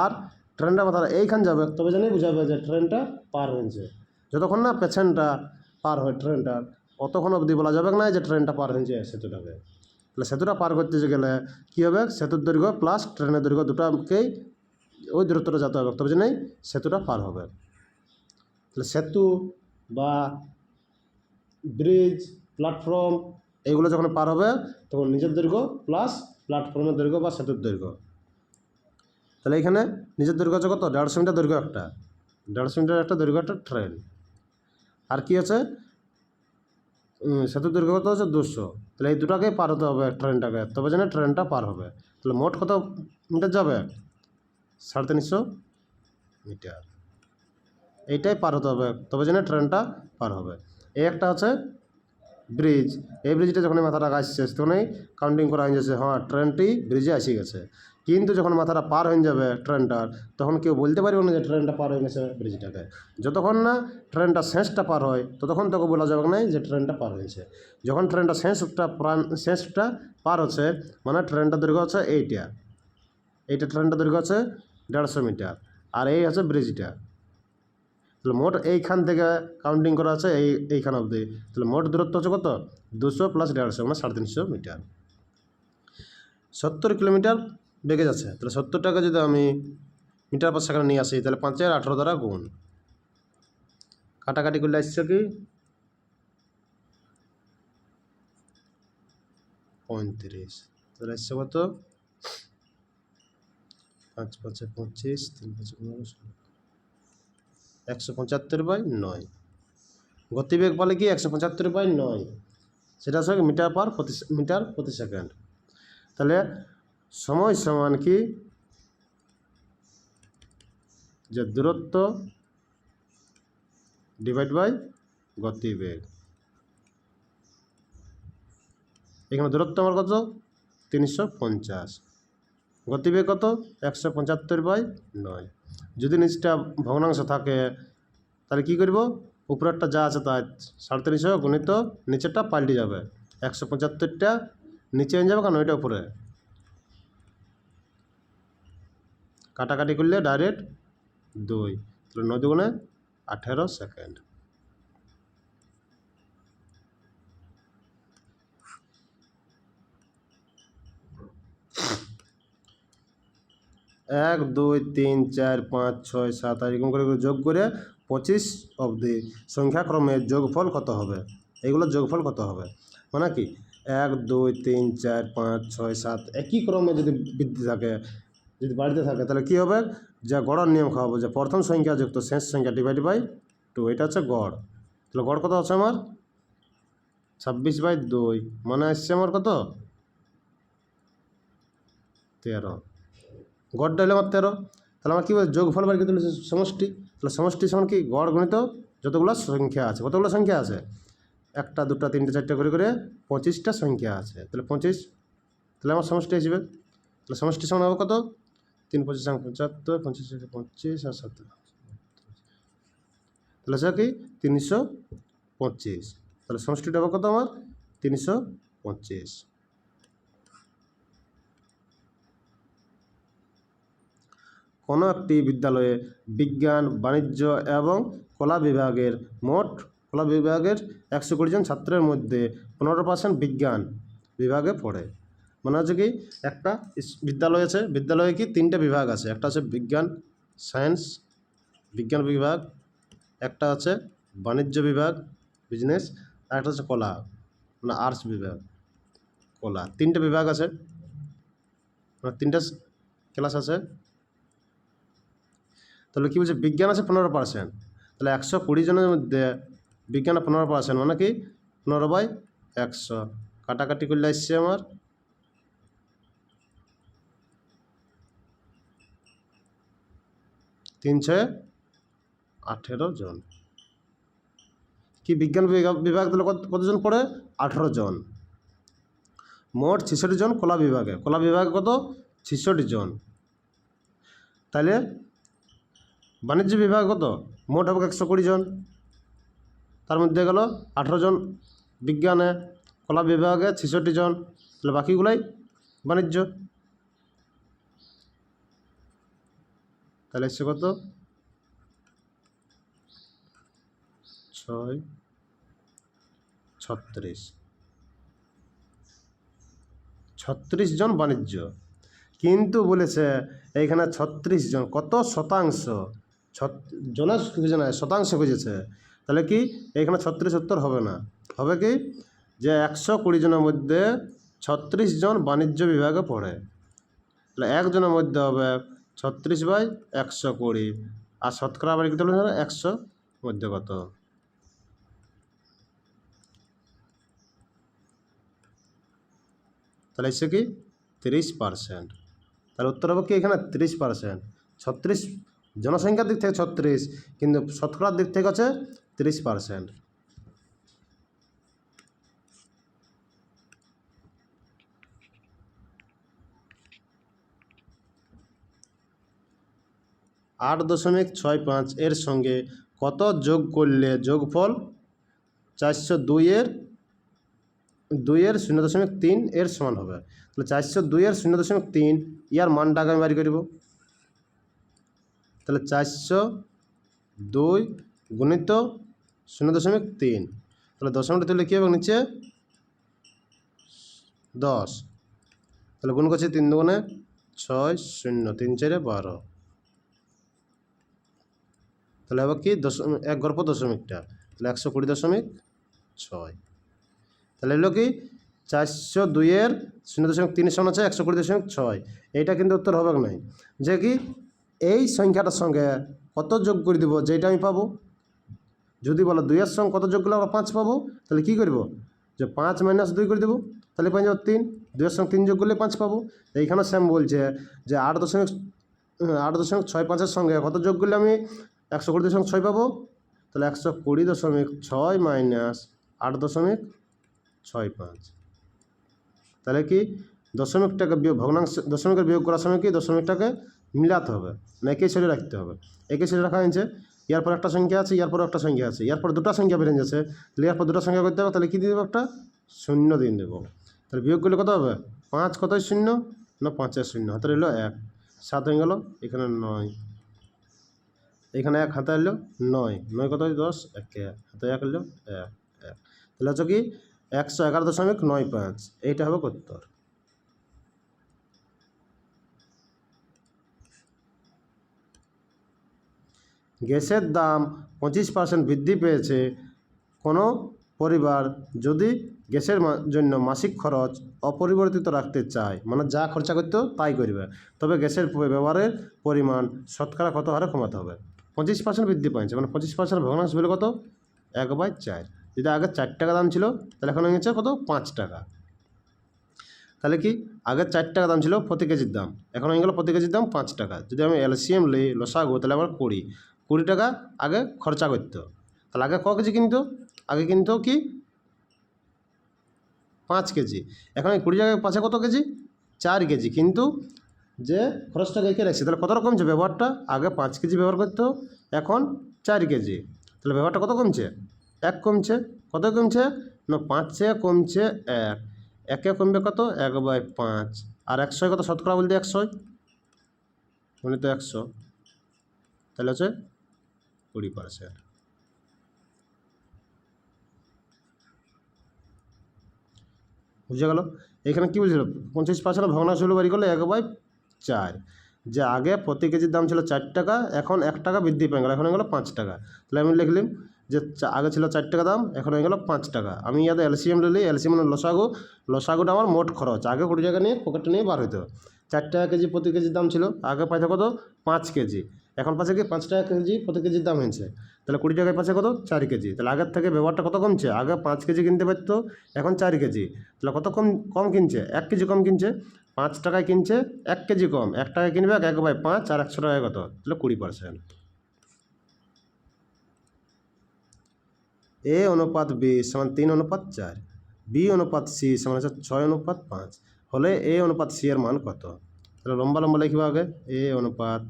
আর ট্রেনটা মাথাটা এইখান যাবে, তবে যেনই বুঝাবে যে ট্রেনটা পার হয়েছে। যতক্ষণ না পেছনটা পার হয় ট্রেনটার, অতক্ষণ অবধি বলা যাবে না যে ট্রেনটা পার হয়েছে সেতুটাকে। তাহলে সেতুটা পার করতে গেলে কী হবে, সেতুর দৈর্ঘ্য প্লাস ট্রেনের দৈর্ঘ্য দুটাকেই ওই দূরত্বটা যেতে হবে, তবে জন্যই সেতুটা পার হবে। তাহলে সেতু বা ব্রিজ, প্ল্যাটফর্ম, এইগুলো যখন পার হবে তখন নিজের দৈর্ঘ্য প্লাস প্ল্যাটফর্মের দৈর্ঘ্য বা সেতুর দৈর্ঘ্য। তাহলে এখানে নিজের দৈর্ঘ্য আছে কত, 150 মিটার দৈর্ঘ্য, একটা 150 মিটার একটা দৈর্ঘ্য একটা ট্রেন, আর কি আছে সেতুর দৈর্ঘ্য কত হচ্ছে 200, তাহলে এই দুটাকেই পার হতে হবে ট্রেনটাকে, তবে যেন ট্রেনটা পার হবে। তাহলে মোট কত মিটার যাবে, 350 মিটার, এইটাই পার হতে হবে, তবে যেন ট্রেনটা পার হবে। এই একটা আছে ব্রিজ, এই ব্রিজটা যখন মাথাটা আসছে তখনই কাউন্টিং করা হয়ে যাচ্ছে, হ্যাঁ ট্রেনটি ব্রিজে এসে গেছে, কিন্তু যখন মাথাটা পার হয়ে যাবে ট্রেনটার, তখন কেউ বলতে পারবে না যে ট্রেনটা পার হয়ে গেছে ব্রিজটাকে, যতক্ষণ না ট্রেনটা শেষটা পার হয় ততক্ষণ তোকে বলা যাবে না যে ট্রেনটা পার হয়েছে। যখন ট্রেনটা শেষটা পার হচ্ছে মানে ট্রেনটা দৈর্ঘ্য হচ্ছে এইটা ট্রেনটা দৈর্ঘ্য হচ্ছে 150 মিটার, আর এই হচ্ছে ব্রিজটা, তাহলে মোট এইখান থেকে কাউন্টিং করা আছে এইখান অবধি, তাহলে মোট দূরত্ব হচ্ছে কত 200 প্লাস 150 মানে 350 মিটার। 70 কিলোমিটার বেগে যাচ্ছে, তাহলে 70টাকে যদি আমি মিটার পার সেকেন্ড নিয়ে আসি, তাহলে 5 আর 18 দ্বারা গুণ, কাটাকাটি করলে আসছে কি 35, তাহলে আসছে কত 5 5 25 3 5 15 175/9, গতিবেগ বলে কি 175/9, সেটা হচ্ছে মিটার প্রতি সেকেন্ড। তাহলে সময় সমান কি যে দূরত্ব ডিভাইড বাই গতিবেগ, এখানে দূরত্ব আমার কত 350, গতিবেগ কত 175/9। যদি নিচটা ভগ্নাংশ থাকে তাহলে কী করব, উপরেরটা যা আছে তা 350 গুণিত নিচেরটা পাল্টে যাবে, 175টা নিচে হয়ে যাবে কারণ ওইটা উপরে, কাটাকাটি করলে ডাইরেক্ট 2, তাহলে 9 দুগুণে 18 সেকেন্ড। 1 2 3 4 5 6 7 এরকম করে যোগ করে 25 অবধি সংখ্যাক্রমের যোগফল কত হবে, এইগুলোর যোগফল কত হবে, মানে কি 1 2 3 4 5 6 7 একই ক্রমে যদি বৃদ্ধি থাকে, যদি বাড়তে থাকে, তাহলে কী হবে, যা গড়ার নিয়ম খাওয়াবো যে প্রথম সংখ্যা যুক্ত শেষ সংখ্যা ডিভাইড বাই 2, এটা হচ্ছে গড়। তাহলে গড় কত আছে আমার 26/2 মানে আসছে আমার কত 13, গড়টা হলো আমার 13। তাহলে আমার কী বলে যোগফল বার করতে হলে সমষ্টি, তাহলে সমষ্টি সমান কি গড় গণিত যতগুলো সংখ্যা আছে, কতগুলো সংখ্যা আছে 1 2 3 4 করে করে 25টা সংখ্যা আছে, তাহলে 25, তাহলে আমার সমষ্টি আসবে, তাহলে সমষ্টি সমান হবে কত 3 25 75, 25 25 আর 7, তাহলে সেটা কি 325, তাহলে সমষ্টিটা হবে কত আমার 325। কোনো একটি বিদ্যালয়ে বিজ্ঞান, বাণিজ্য এবং কলা বিভাগের 120 জন ছাত্রের মধ্যে 15% বিজ্ঞান বিভাগে পড়ে। মানে হচ্ছে কি একটা বিদ্যালয় আছে, বিদ্যালয়ে কি 3টে বিভাগ আছে, একটা হচ্ছে বিজ্ঞান সায়েন্স বিজ্ঞান বিভাগ, একটা হচ্ছে বাণিজ্য বিভাগ বিজনেস, আর একটা হচ্ছে কলা মানে আর্টস বিভাগ কলা, 3টে বিভাগ আছে, মানে 3টে ক্লাস আছে। তাহলে কী বলছে বিজ্ঞান আছে 15%, তাহলে 120 জনের মধ্যে বিজ্ঞানে 15% মানে কি 15/100, কাটাকাটি করলে আসছে আমার 318 জন। কি বিজ্ঞান বিভাগ তাহলে কতজন পড়ে 18 জন, মোট 66 জন কলা বিভাগে কত 66 জন। তাহলে বাণিজ্য বিভাগ কত মোট হবে 120 জন, তার মধ্যে গেল 18 জন বিজ্ঞানে, কলা বিভাগে 66 জন, তাহলে বাকিগুলাই বাণিজ্য। তাহলে এসছে কত 6 36 জন বাণিজ্য, কিন্তু বলেছে এইখানে 36 জন কত শতাংশ, জনের খুঁজে নয় শতাংশ খুঁজেছে, তাহলে কি এইখানে 36 উত্তর হবে না, হবে কি যে 120 জনের মধ্যে 36 জন বাণিজ্য বিভাগে পড়ে, তাহলে একজনের মধ্যে হবে 36/120, আর শতকরা আবার কী বলে 100 মধ্যে কত, তাহলে এসে কি 30%, তাহলে উত্তর হবে কি এখানে 30%, 36 জনসংখ্যার দিক থেকে 36, কিন্তু শতকরার দিক থেকে হচ্ছে 30%। আট 8.65 এর সঙ্গে কত যোগ করলে যোগফল 402 এর 0.3 এর সমান হবে, তাহলে 402 এর 0.3 ইয়ার মানটাকে আমি বাড়ি করব, তাহলে 402 গুণিত 0.3, তাহলে দশমিকটা তুললে কী হবে নিচে 10, তাহলে গুণ করছি 3 দুগুণে 6 0 3 4 12, তাহলে হবে কি 1 গড় পর দশমিকটা, তাহলে 120.6, তাহলে এলো কি 402 এর 0.3 সমান আছে 120.6, এইটা কিন্তু উত্তর হবে নাই, যে কি এই সংখ্যাটার সঙ্গে কত যোগ করে দেবো যেটা আমি পাবো, যদি বলো 2 এর সঙ্গে কত যোগ করলে আমরা 5 পাবো, তাহলে কী করব যে 5 - 2 করে দেবো, তাহলে পাই যাবো 3, 2 এর সঙ্গে 3 যোগ করলে 5 পাবো। এইখানে স্যাম বলছে যে 8.65 সঙ্গে কত যোগ করলে আমি 120.6 পাবো, তাহলে 120.6 মাইনাস 8.65, তাহলে কি দশমিকটাকে ভগ্নাংশ দশমিকের বিয়োগ করার সময় কি দশমিকটাকে মিলাতে হবে, না একেই ছেড়ে রাখতে হবে, একে ছেড়ে রাখা হয়েছে, ইয়ার পর একটা সংখ্যা আছে, ইয়ার পর একটা সংখ্যা আছে, ইয়ার পর দুটো সংখ্যা বেরিয়ে যাচ্ছে, তাহলে ইয়ার পর দুটো সংখ্যা করতে হবে, তাহলে কী দিয়ে দেবো একটা 0 দিয়ে দেবো, তাহলে বিয়োগ করলে কত হবে 5 কত 0 না 5 0, হাতে রইল 1, 7 হয়ে গেল, এখানে 9, এখানে 1 হাতে এলো 9, 9 কত 10, 1 হাতে 1 এলো 1 1, তাহলে হচ্ছে কি 111.95, এইটা হবে উত্তর। গ্যাসের দাম 25% বৃদ্ধি পেয়েছে, কোনো পরিবার যদি গ্যাসের জন্য মাসিক খরচ অপরিবর্তিত রাখতে চায়, মানে যা খরচা করতে তাই করবে, তবে গ্যাসের ব্যবহারের পরিমাণ শতকরা কত হারে কমাতে হবে, 25% বৃদ্ধি পেয়েছে, মানে 25% ভগ্নাংশ বলে কত 1/4, যদি আগে 4 টাকা দাম ছিল তাহলে এখন হয়ে গেছে কত 5 টাকা। তাহলে কি আগে 4 টাকা দাম ছিল প্রতি কেজির দাম, এখন হয়ে গেল প্রতি কেজির দাম 5 টাকা। যদি আমি এলসিএম লই লসাগু তাহলে আবার 20 টাকা আগে খরচা করতো। তাহলে আগে ক কেজি কিনতো, আগে কিনতো কি 5 কেজি, এখন এই 20 টাকায় 5 কত কেজি 4 কেজি, কিন্তু যে খরচটা রেখে রাখছি তাহলে কত কমছে ব্যবহারটা, আগে 5 কেজি ব্যবহার করতো এখন 4 কেজি, তাহলে ব্যবহারটা কত কমছে 1 কমছে। কত কমছে না 5-এ কমছে 1, 1-এ কমবে কত 1/5, আর 100 কত শতকরা বলতে 100 মানে তো 100, তাহলে হচ্ছে 20%। বুঝে গেল। এখানে কী বলছিল 25% ভগ্নাংশ হলো বাড়ি করলে 1/4, যে আগে প্রতি কেজির দাম ছিল 4 টাকা, এখন 1 টাকা বৃদ্ধি পেয়ে গেল, এখন হয়ে গেলো 5 টাকা। তাহলে আমি লিখলাম যে আগে ছিল 4 টাকা দাম, এখন হয়ে গেলো 5 টাকা। আমি ইয়াতে এলসিএম নিলি, এলসিএম লসাগু, লসাগুটা আমার মোট খরচ, আগে 20 টাকা নিয়ে পকেটে নিয়ে বার হইতো। 4 টাকা কেজি প্রতি কেজির দাম ছিল, আগে পাইতো কত 5 কেজি, এখন পাচ্ছে কি 5 টাকা কেজি প্রতি কেজির দাম হয়েছে, তাহলে 20 টাকায় পাচ্ছে কত 4 কেজি। তাহলে আগের থেকে ব্যবহারটা কত কমছে, আগে 5 কেজি কিনতে পারতো এখন 4 কেজি, তাহলে কত কম কিনছে 1 কেজি কম কিনছে, 5 টাকায় কিনছে 1 কেজি কম, 1 টাকায় কিনবে 1/5, আর 100 টাকায় কত, তাহলে 20%। এ অনুপাত বি সমান 3:4, বি অনুপাত সি সমান হচ্ছে 6:5 হলে এ অনুপাত সি এর মান কত। তাহলে লম্বা লম্বা লিখবে আগে এ অনুপাত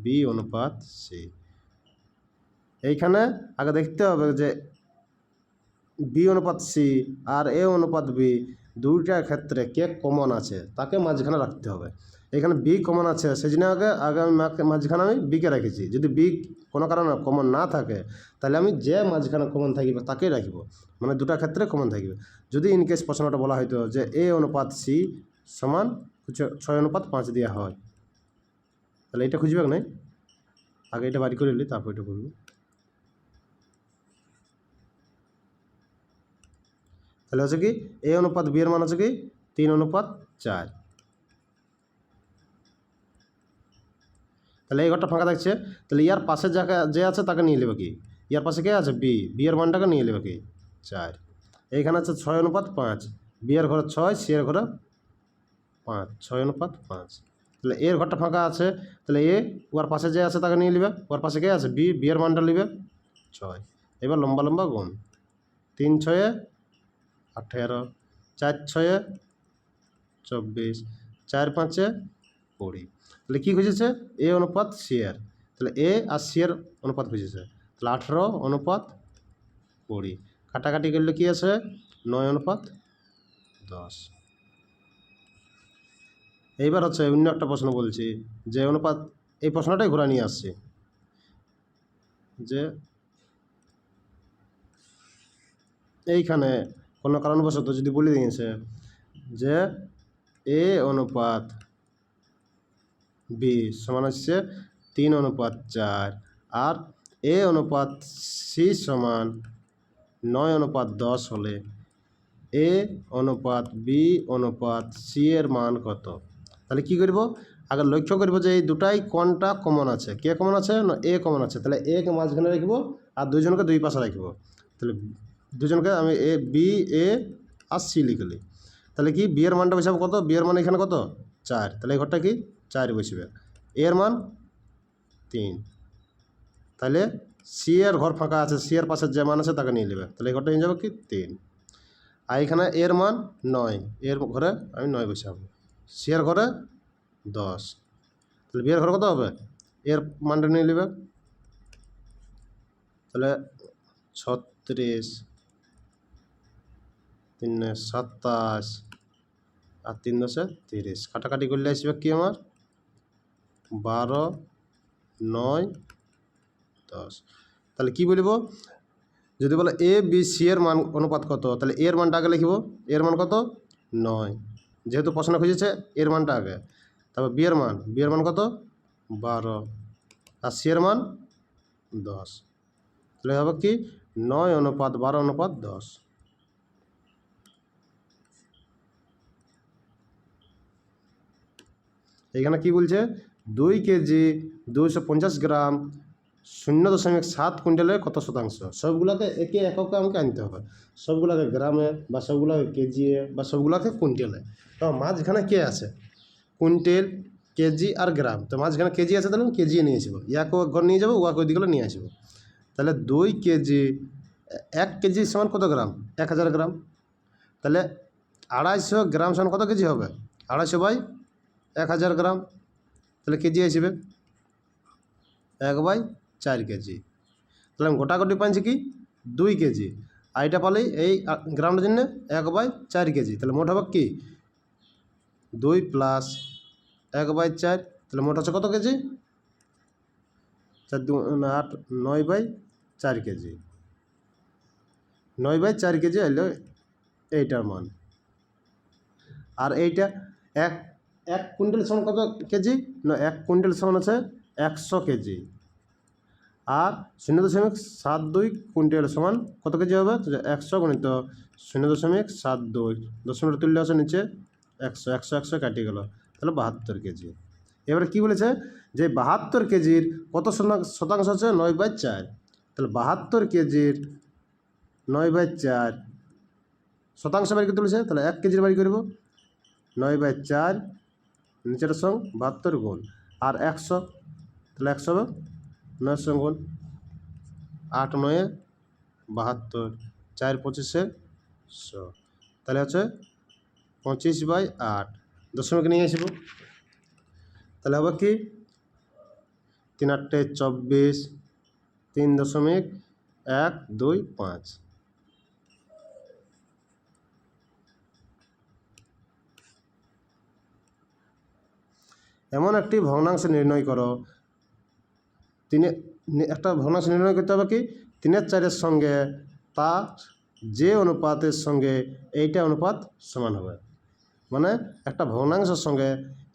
বি অনুপাত সি। এইখানে আগে দেখতে হবে যে বি অনুপাত সি আর এ অনুপাত বি দুইটার ক্ষেত্রে কে কমন আছে তাকে মাঝখানে রাখতে হবে। এখানে বি কমন আছে সেই জন্য আগে আমি মাঝখানে আমি বিকে রেখেছি। যদি বি কোনো কারণে কমন না থাকে তাহলে আমি যে মাঝখানে কমন থাকবে তাকেই রাখবো, মানে দুটা ক্ষেত্রে কমন থাকবে। যদি ইনকেস প্রশ্নটা বলা হয়তো যে এ অনুপাত সি সমান 6:5 দেওয়া হয়, তাহলে এটা খুঁজবে না, আগে এটা বাড়ি করে নিলি তারপর এটা করবো। তাহলে হচ্ছে কি এ অনুপাত বি এর মান হচ্ছে কি 3:4। তাহলে এই ঘরটা ফাঁকা থাকছে, তাহলে ইয়ার পাশে যে আছে তাকে নিয়ে নেবে কি, ইয়ার পাশে কে আছে বি, বি এর মানটাকে নিয়ে নেবে কি 4। এইখানে আছে 6:5, বি এর ঘরে 6, সি এর ঘরে 5, 6:5। তাহলে এর ঘরটা ফাঁকা আছে, তাহলে এ ওর পাশে যে আছে তাকে নিয়ে নেবে, ওর পাশে কে আছে বি, বি এর মানটা নেবে 6। এবার লম্বা লম্বা গুণ 3 × 6 = 18, 4 × 6 = 24, 4 × 5 = 20। তাহলে কী খুঁজেছে এ অনুপাত সি এর, তাহলে এ আর সি এর অনুপাত খুঁজেছে, তাহলে 18:20। কাটাকাটি করলে কী আছে 9:10। এইবার হচ্ছে অন্য একটা প্রশ্ন বলছি যে অনুপাত, এই প্রশ্নটাই ঘোরা নিয়ে আসছি যে এইখানে কোনো কারণবশত যদি বলে দিয়েছে যে এ অনুপাত বি সমান হচ্ছে 3:4 আর এ অনুপাত সি সমান 9:10 হলে এ অনুপাত বি অনুপাত সি এর মান কত। তাহলে কি করব, আগে লক্ষ্য করব যে এই দুটাই কোনটা কমন আছে, কে কমন আছে না এ কমন আছে, তাহলে এ কে মাঝখানে রাখব আর দুজনকে দুই পাশে রাখব। তাহলে দুজনকে আমি A B A R C লিখলি, তাহলে কি বি এর মানটা বসাবো কত, বি এর মান এখানে কত 4, তাহলে এই ঘরটা কি 4 বসবে, এর মান 3, তাহলে সি এর ঘর ফাঁকা আছে, সি এর পাশে যে মান আছে তাকে নিয়ে নেবে, তাহলে এই ঘরটা নিয়ে যাবো কি 3। আর এখানে এর মান 9, এর ঘরে আমি 9 বসাবো, সি এর ঘরে 10, তাহলে বি এর ঘরে কত হবে এর মানটা নিয়ে নেবে, তাহলে 36, 3 × 27 আর 3 × 10 = 30। কাটাকাটি করলে আসবে কি আমার 12, 9, 10। তাহলে কি বলবো, যদি বলে এ বি সি এর মান অনুপাত কত, তাহলে এর মানটা আগে লিখব, এর মান কত 9, যেহেতু প্রশ্ন খুঁজেছে এর মানটা আগে, তারপর বি এর মান কত 12 আর সি এর মান 10, তাহলে হবে কি 9:12:10। এখানে কি বলছে 2 কেজি 250 গ্রাম 0.7 কুইন্টালে কত শতাংশ, সবগুলোকে একে এককে আমাকে আনতে হবে, সবগুলোকে গ্রামে বা সবগুলোকে কেজিয়ে বা সবগুলোকে কুইন্টালে। তো মাঝখানে কে আছে, কুইন্টেল, কেজি আর গ্রাম। তো মাঝখানে কেজি আছে, তাহলে আমি কেজি নিয়ে আসবো, ইয়াকে ঘর নিয়ে যাবো, ওয়াকে ওইদিকে নিয়ে আসবো। তাহলে 2 কেজি, 1 কেজি সমান কত গ্রাম, 1000 গ্রাম। তাহলে 250 গ্রাম সমান কত কেজি হবে, 250/1000 গ্রাম। তাহলে কেজি আসবে 1/4 কেজি। তাহলে আমি গোটাগুটি পাইছি কি 2 কেজি, আর এটা পালি এই গ্রামের জন্য 1/4 কেজি। তাহলে মোট হবে কি 2 + 1/4, তাহলে মোট হচ্ছে কত কেজি, 4 2 8, 9/4 কেজি। 9/4 কেজি এলো এইটার মান। আর এইটা এক কুইন্টাল সমান কত কেজি না, 1 কুইন্টাল সমান আছে 100 কেজি। আর 0.72 কুইন্টাল সমান কত কেজি হবে, 100 গুণিত 0.72, দশমিকটা তুললে আছে নিচে 100, 100 100 কাটি গেল, তাহলে 72 কেজি। এবারে কি বলেছে যে 72 কেজির কত শতাংশ আছে, 9/4। তাহলে 72 কেজির 9/4 শতাংশ বাড়ি করতে বলেছে, তাহলে 1 কেজির বাড়ি করব, 9/4 নিচের সঙ্গে 72 গুণ আর 100, তাহলে 100 হবে 9 গুণ 8 9 72, 4 25 100, তাহলে হচ্ছে 25/8, দশমিক নিয়ে আসবো। তাহলে হবে কি 3 8 24, 3.125। এমন একটি ভগ্নাংশ নির্ণয় করো, একটা ভগ্নাংশ নির্ণয় করতে হবে কি 3/4 সঙ্গে তার যে অনুপাতের সঙ্গে এইটা অনুপাত সমান হবে। মানে একটা ভগ্নাংশের সঙ্গে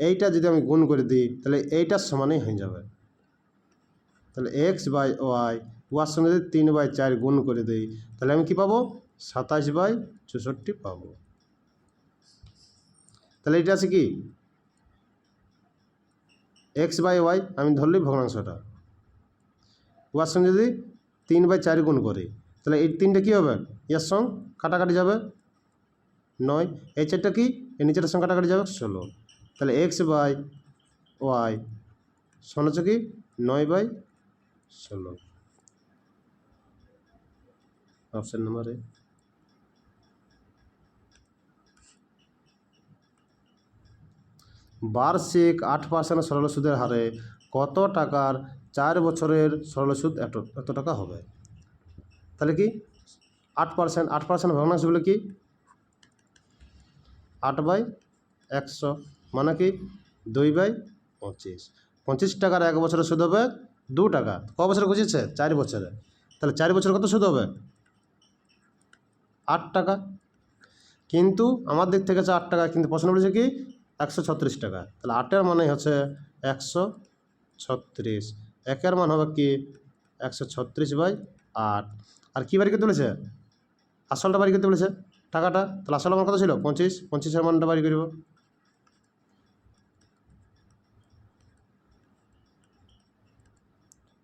এইটা যদি আমি গুণ করে দিই, তাহলে এইটার সমানই হয়ে যাবে। তাহলে x/y, ওয়ার সঙ্গে যদি 3/4 গুণ করে দিই, তাহলে আমি কি পাবো, 27/64 পাবো। তাহলে এটা আছে কি x/y, আমি ধরলি ভগ্নাংশটা, ওয়ার সঙ্গে যদি 3/4 গুণ করি, তাহলে এই 3টা কী হবে, এর সঙ্গে কাটাকাটি যাবে 9, এই 4টা কি এই নিচের সঙ্গে কাটাকাটি যাবে 16। তাহলে x/y সমান হচ্ছে কি 9/16, অপশান নম্বর এ। বার্ষিক 8% সরল সুদের হারে কত টাকার 4 বছরের সরল সুদ এত টাকা হবে। তাহলে কি 8% ভগ্নাংশ বলে কি 8/100, মানে কি 2/25। 25 টাকার 1 বছরের সুদ হবে 2 টাকা। ক বছরে বুঝেছে, 4 বছরে। তাহলে 4 বছরে কত সুদ হবে 8 টাকা। কিন্তু আমার দিক থেকে হচ্ছে 8 টাকা, কিন্তু প্রশ্ন বলেছে কি 136 টাকা। তাহলে 8-এর মানে হচ্ছে 136, 1-এর মান হবে কি 136/8। আর কী বাড়ি করতে বলেছে, আসলটা বাড়ি করতে বলেছে টাকাটা। তাহলে আসল মান কত ছিল 25, 25-এর মানটা বাড়ি করব।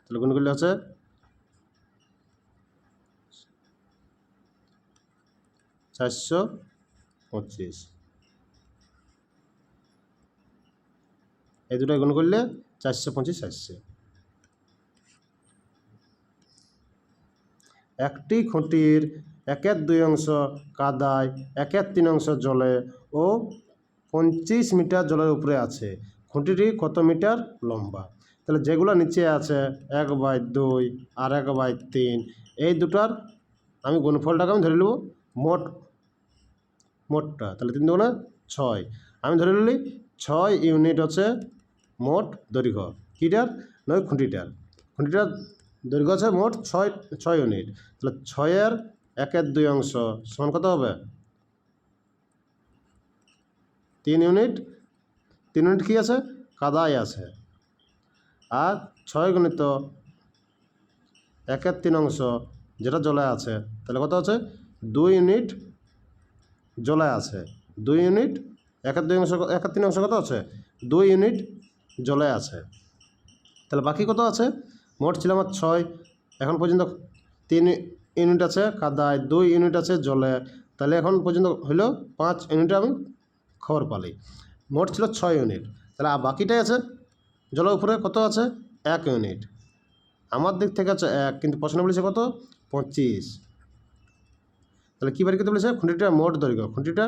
তাহলে গুণ করলে হচ্ছে 425, এই দুটোই গুণ করলে 425 আসছে। একটি খুঁটির 1/2 অংশ কাদায়, 1/3 অংশ জলে ও 25 মিটার জলের উপরে আছে। খুঁটিটি কত মিটার লম্বা। তাহলে যেগুলো নিচে আছে 1/2 আর 1/3, এই দুটার আমি গুণফলটাকে আমি ধরে নেব মোটটা। তাহলে 3 দুগুণে 6, আমি ধরে নিলি 6 ইউনিট হচ্ছে মোট দৈর্ঘ্য কীটার নয় খুঁটিটার দৈর্ঘ্য আছে মোট 6 ইউনিট। তাহলে 6-এর 1/2 অংশ সমান কত হবে 3 ইউনিট। 3 ইউনিট কী আছে, কাদায় আছে। আর 6 গুণিত 1/3 অংশ যেটা জলে আছে, তাহলে কত আছে 2 ইউনিট জলে আছে। 2 ইউনিট 1/2 অংশ, 1/3 অংশ কত আছে 2 ইউনিট জলে আছে। তাহলে বাকি কত আছে মোট ছিল আমার 6, এখন পর্যন্ত 3 ইউনিট আছে কাদায়, 2 ইউনিট আছে জলে, তাহলে এখন পর্যন্ত হলো 5 ইউনিট আমি খবর পালি। মোট ছিল 6 ইউনিট, তাহলে বাকিটাই আছে জলের উপরে কত আছে 1 ইউনিট। আমার দিক থেকে আছে 1, কিন্তু প্রশ্ন বলেছে কত 25। তাহলে কী বের করতে বলেছে খুঁটিটার মোট দৈর্ঘ্য, খুঁটিটা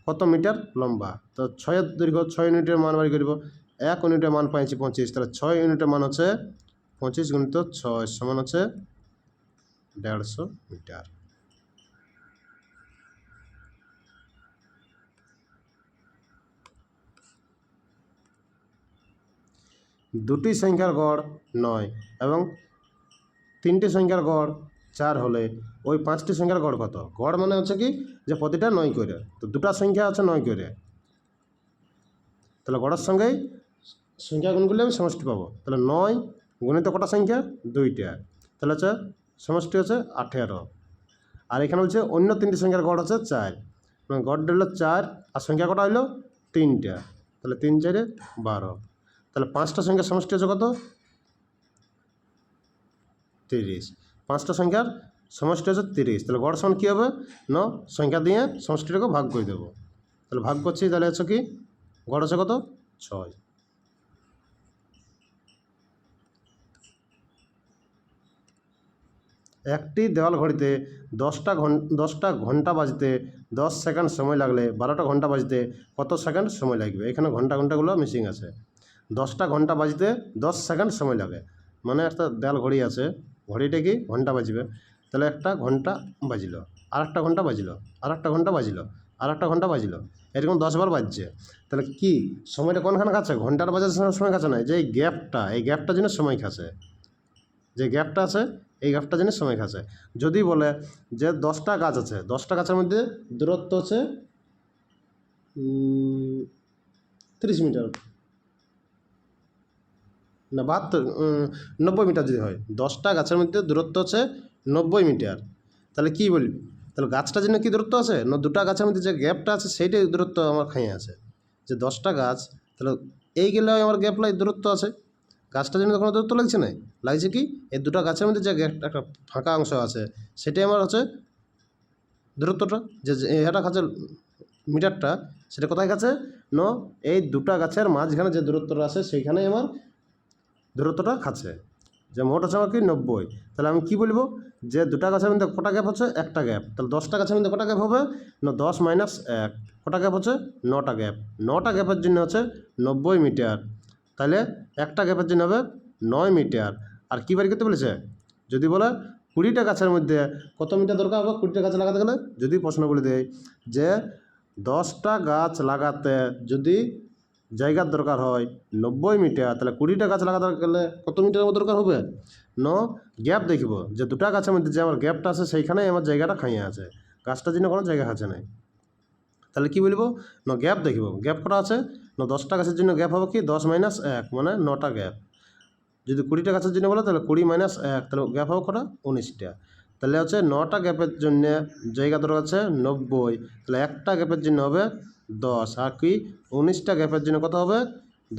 কত মিটার লম্বা। তো 6 দৈর্ঘ্য 6 ইউনিটের মান বের করব। 1 ইউনিটের মান পাইছি 25, তাহলে 6 ইউনিটের মান হচ্ছে 25 গুণিত 6 সমান হচ্ছে 150 মিটার। দুটি সংখ্যার গড় 9 এবং 3টি সংখ্যার গড় 4 হলে ওই 5টি সংখ্যার গড় কত। গড় মানে হচ্ছে কি যে প্রতিটা 9 করে, তো দুটা সংখ্যা আছে 9 করে, তাহলে গড়ের সঙ্গেই সংখ্যা গুণ করলে আমি সমষ্টি পাবো। তাহলে 9 গুণিত কটা সংখ্যা 2টা, তাহলে হচ্ছে সমষ্টি হচ্ছে 18। আর এখানে হচ্ছে অন্য 3টি সংখ্যার গড় হচ্ছে 4, মানে গড়টা হলো 4 আর সংখ্যা কটা হলো 3টা, তাহলে 3 4 12। তাহলে 5টা সংখ্যার সমষ্টি হচ্ছে কত 30। 5টা সংখ্যার সমষ্টি হচ্ছে 30, তাহলে গড় সমান কী হবে না সংখ্যা দিয়ে সমষ্টিটাকে ভাগ করে দেবো। তাহলে ভাগ করছি, তাহলে হচ্ছে কি গড় হচ্ছে কত 6। একটি দেওয়াল ঘড়িতে 10টা ঘন্টা বাজতে 10 সেকেন্ড সময় লাগলে 12টা ঘন্টা বাজতে কত সেকেন্ড সময় লাগবে। এখানে ঘন্টাগুলো মিসিং আছে। 10টা ঘন্টা বাজতে 10 সেকেন্ড সময় লাগে, মানে একটা দেওয়াল ঘড়ি আছে, ঘড়িটা কি ঘন্টা বাজবে, তাহলে একটা ঘন্টা বাজিল, আর একটা ঘন্টা বাজিল, আর একটা ঘন্টা বাজিল, আর একটা ঘন্টা বাজিল, এরকম 10 বার বাজছে। তাহলে কি সময়টা কোনখানে খাচ্ছে, ঘন্টার বাজার সময় খাচ্ছে না, যে এই গ্যাপটা জন্য সময় খাচ্ছে, যে গ্যাপটা আছে এই গ্যাপটা জন্য সময় খাচ্ছে। যদি বলে যে 10টা গাছ আছে, 10টা গাছের মধ্যে দূরত্ব হচ্ছে 30 মিটার না 90 মিটার, যদি হয় 10টা গাছের মধ্যে দূরত্ব হচ্ছে 90 মিটার, তাহলে কি বলি, তাহলে গাছটার জন্য কী দূরত্ব আছে না দুটা গাছের মধ্যে যে গ্যাপটা আছে সেইটাই দূরত্ব আমার খাইয়ে আছে। যে 10টা গাছ, তাহলে এই গেলে আমার গ্যাপ লাই দূরত্ব আছে, গাছটার জন্য কোনো দূরত্ব লাগছে না, লাগছে কি এই দুটো গাছের মধ্যে যে একটা ফাঁকা অংশ আছে সেটাই আমার হচ্ছে দূরত্বটা, যে এটা খাচ্ছে মিটারটা, সেটা কোথায় খাচ্ছে ন এই দুটা গাছের মাঝখানে যে দূরত্বটা আছে সেইখানেই আমার দূরত্বটা খাচ্ছে। যে মোট আছে আমার কি 90, তাহলে আমি কি বলবো যে দুটা গাছের মধ্যে কটা গ্যাপ হচ্ছে একটা গ্যাপ, তাহলে 10টা গাছের মধ্যে কটা গ্যাপ হবে না 10 - 1, কটা গ্যাপ হচ্ছে 9টা গ্যাপ, 9টা গ্যাপের জন্য হচ্ছে 90 মিটার, তাহলে একটা গ্যাপের জন্য হবে 9 মিটার। আর কী বাড়ি করতে বলেছে, যদি বলে 20টা গাছের মধ্যে কত মিটার দরকার হবে 20টা গাছ লাগাতে গেলে, যদি প্রশ্ন বলে দেয় যে 10টা গাছ লাগাতে যদি জায়গার দরকার হয় 90 মিটার, তাহলে 20টা গাছ লাগাতে গেলে কত মিটারের মতো দরকার হবে ন গ্যাপ দেখব, যে দুটা গাছের মধ্যে যে আমার গ্যাপটা আছে সেইখানেই আমার জায়গাটা খাইয়ে আছে, গাছটার জন্য কোনো জায়গা আছে নাই। তাহলে কি বলবো না গ্যাপ দেখব, গ্যাপ কটা আছে না 10টা গাছের জন্য গ্যাপ হবে কি 10 - 1, মানে 9টা গ্যাপ। যদি 20টা গাছের জন্য বলে তাহলে 20 - 1, তাহলে গ্যাপ হবে কটা 19টা, তাহলে হচ্ছে 9টা গ্যাপের জন্য জায়গা দরকার আছে 90, তাহলে একটা গ্যাপের জন্য হবে 10, আর কি 19টা গ্যাপের জন্য কত হবে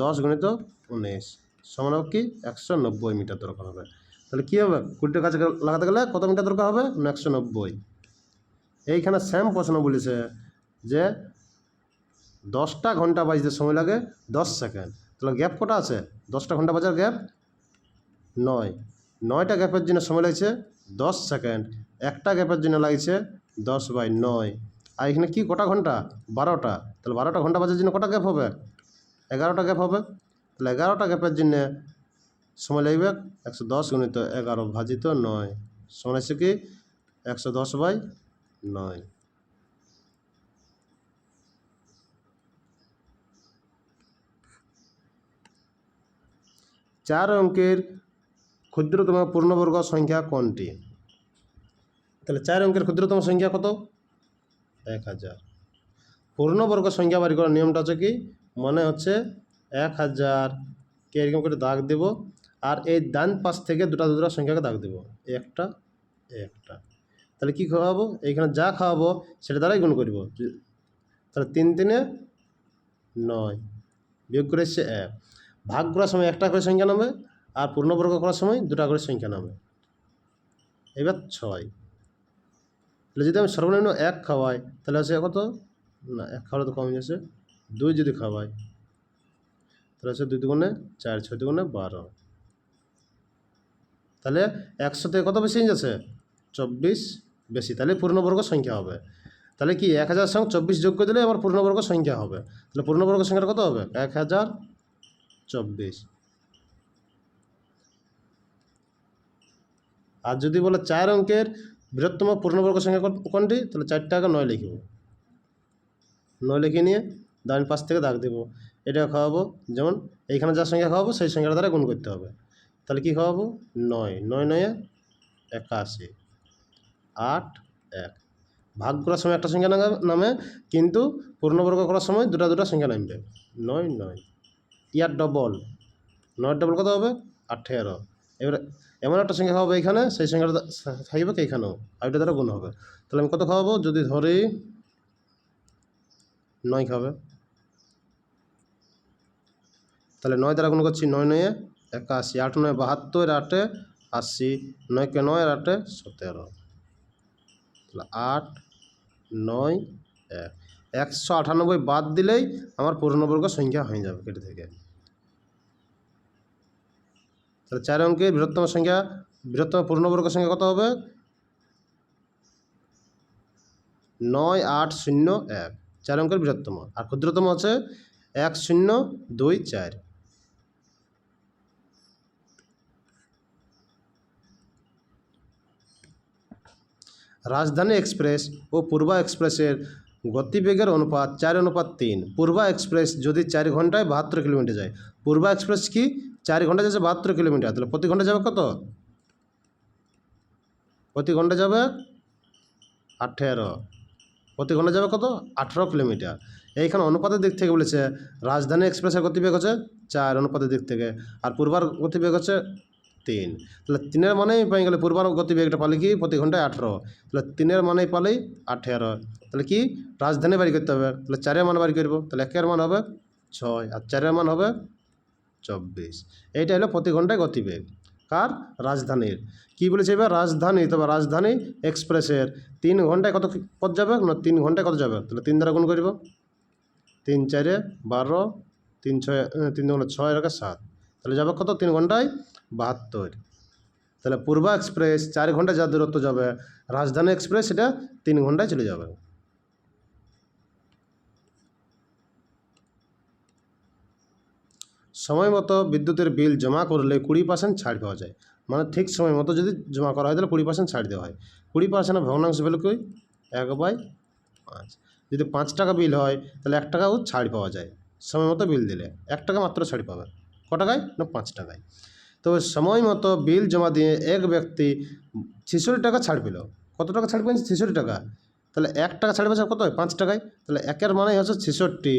10 গুণিত 19 সমান হবে কি 190 মিটার দরকার হবে। তাহলে কী হবে 20টা গাছ লাগাতে গেলে কত মিটার দরকার হবে না 190। এইখানে সেম প্রশ্ন বলেছে যে 10টা ঘন্টা বাজতে সময় লাগে 10 সেকেন্ড, তাহলে গ্যাপ কটা আছে 10টা ঘন্টা বাজার গ্যাপ 9, 9টা গ্যাপের জন্য সময় লাগছে 10 সেকেন্ড, একটা গ্যাপের জন্য লাগছে 10/9, আর এখানে কি কটা ঘন্টা 12টা, তাহলে 12টা ঘন্টা বাজার জন্য কটা গ্যাপ হবে 11টা গ্যাপ হবে, তাহলে 11টা গ্যাপের জন্য সময় লাগবে 110 গুণিত 11 ভাজিত 9 সমান হচ্ছে কি 110/9। 4 অঙ্কের ক্ষুদ্রতম পূর্ণবর্গ সংখ্যা কোনটি। তাহলে 4 অঙ্কের ক্ষুদ্রতম সংখ্যা কত 1000। পূর্ণবর্গ সংখ্যা বাড়ি করার নিয়মটা হচ্ছে কি মনে হচ্ছে 1000কে এরকম করে দাগ দেব, আর এই ডান পাশ থেকে দুটা সংখ্যাকে দাগ দেব, একটা একটা, তাহলে কি খাওয়াবো এইখানে যা খাওয়াবো সেটা দ্বারাই গুণ করব, তাহলে 3 × 3 = 9, বিয়োগ করে এসছে 1, ভাগ করার সময় একটা করে সংখ্যা নামবে আর পূর্ণবর্গ করার সময় দুটা করে সংখ্যা নামে। এবার 6, তাহলে যদি আমি সর্বনিম্ন 1 খাওয়াই তাহলে হচ্ছে কত, না 1 খাওয়ালে তো কমে যাচ্ছে, 2 যদি খাওয়াই তাহলে হচ্ছে 2 দুগুণে 4, 6 দুগুণে 12, তাহলে 100 থেকে কত বেশি হয়ে যাচ্ছে, 24 বেশি, তাহলে পূর্ণবর্গ সংখ্যা হবে। তাহলে কি 1000 সঙ্গে 24 যোগ করে দিলে আমার পূর্ণবর্গ সংখ্যা হবে। তাহলে পূর্ণবর্গ সংখ্যাটা কত হবে, 1024। আর যদি বলে 4 অঙ্কের বৃহত্তম পূর্ণবর্গ সংখ্যা কোনটি, তাহলে 4 টাকা 9 লিখব, 9 লিখে নিয়ে ডান পাশ থেকে দাগ দেবো। এটা খাওয়াবো, যেমন এইখানে যা সংখ্যা খাওয়াবো সেই সংখ্যাটা দ্বারা গুণ করতে হবে। তাহলে কি খাওয়াবো, 9, 9 9 81, 8 1। ভাগ করার সময় একটা সংখ্যা নামে, কিন্তু পূর্ণবর্গ করার সময় দুটা সংখ্যা নামবে। 9 9, ইয়ার ডবল, 9 ডবল কত হবে, 18। এবারে এমন একটা সংখ্যা খাওয়াবো এইখানে, সেই সংখ্যাটা থাকবে কি এইখানেও, আর এটা দ্বারা গুণ হবে। তাহলে আমি কত খাওয়াবো, যদি ধরি 9 খাবে, তাহলে 9 দ্বারা গুণ করছি, 9 9 81, 8 9 72, 8 80, 9 কে 9 আর 8 17, তাহলে 8 9 1, 198 বাদ দিলেই আমার পূর্ণবর্গ সংখ্যা হয়ে যাবে কেটে থেকে। তাহলে 4 অঙ্কের বৃহত্তম পূর্ণবর্গ সংখ্যা কত হবে, 9801, 4 অঙ্কের বৃহত্তম। আর ক্ষুদ্রতম আছে 1024। রাজধানী এক্সপ্রেস ও পূর্বা এক্সপ্রেসের গতিবেগের অনুপাত 4:3। পূর্বা এক্সপ্রেস যদি 4 ঘন্টায় 72 কিলোমিটার যায়, পূর্বা এক্সপ্রেস কি 4 ঘন্টায় যাচ্ছে 72 কিলোমিটার, তাহলে প্রতি ঘন্টা যাবে কত, প্রতি ঘন্টা যাবে 18, প্রতি ঘন্টা যাবে কত, 18 কিলোমিটার। এইখানে অনুপাতের দিক থেকে বলেছে রাজধানী এক্সপ্রেসের গতিবেগ হচ্ছে 4 অনুপাতের দিক থেকে, আর পূর্বার গতিবেগ হচ্ছে 3। তাহলে 3-এর মানেই পেয়ে গেলে পূর্বার গতিবেগটা পালে কি প্রতি ঘন্টায় 18, তাহলে 3-এর মানেই পালেই 18। তাহলে কি রাজধানী বাড়ি করতে হবে, তাহলে 4-এর মান বাড়ি করব, তাহলে 1-এর মান হবে 6 আর 4-এর মান হবে 24। এইটা হলো প্রতি ঘন্টায় গতিবেগ কার, রাজধানীর। কি বলেছে এবার, রাজধানী, তবে রাজধানী এক্সপ্রেসের 3 ঘন্টায় কত পথ যাবে না, 3 ঘন্টায় কত যাবে, তাহলে 3 দ্বারা গুণ করব, 3 4 12, 3 6 3 2 6 আর 7, তাহলে যাবে কত, 3 ঘন্টায় 72। তাহলে পূর্বা এক্সপ্রেস 4 ঘন্টায় যা দূরত্ব যাবে, রাজধানী এক্সপ্রেস এটা 3 ঘন্টায় চলে যাবে। সময় মতো বিদ্যুতের বিল জমা করলে 20% ছাড় পাওয়া যায়। মানে ঠিক সময় মতো যদি জমা করা হয় তাহলে 20% ছাড় দেওয়া হয়। 20% ভগ্নাংশ ভ্যালু কই, 1/5। যদি 5 টাকা বিল হয় তাহলে 1 টাকাও ছাড় পাওয়া যায়। সময় মতো বিল দিলে 1 টাকা মাত্র ছাড় পাবে। ক টাকায় না, 5 টাকায়। তো সময় মতো বিল জমা দিয়ে এক ব্যক্তি 66 টাকা ছাড় পেল। কত টাকা ছাড় পেয়েছে, 66 টাকা। তাহলে 1 টাকা ছাড় পেয়েছে কত হয়, 5 টাকায়। তাহলে 1-এর মানে হচ্ছে 66,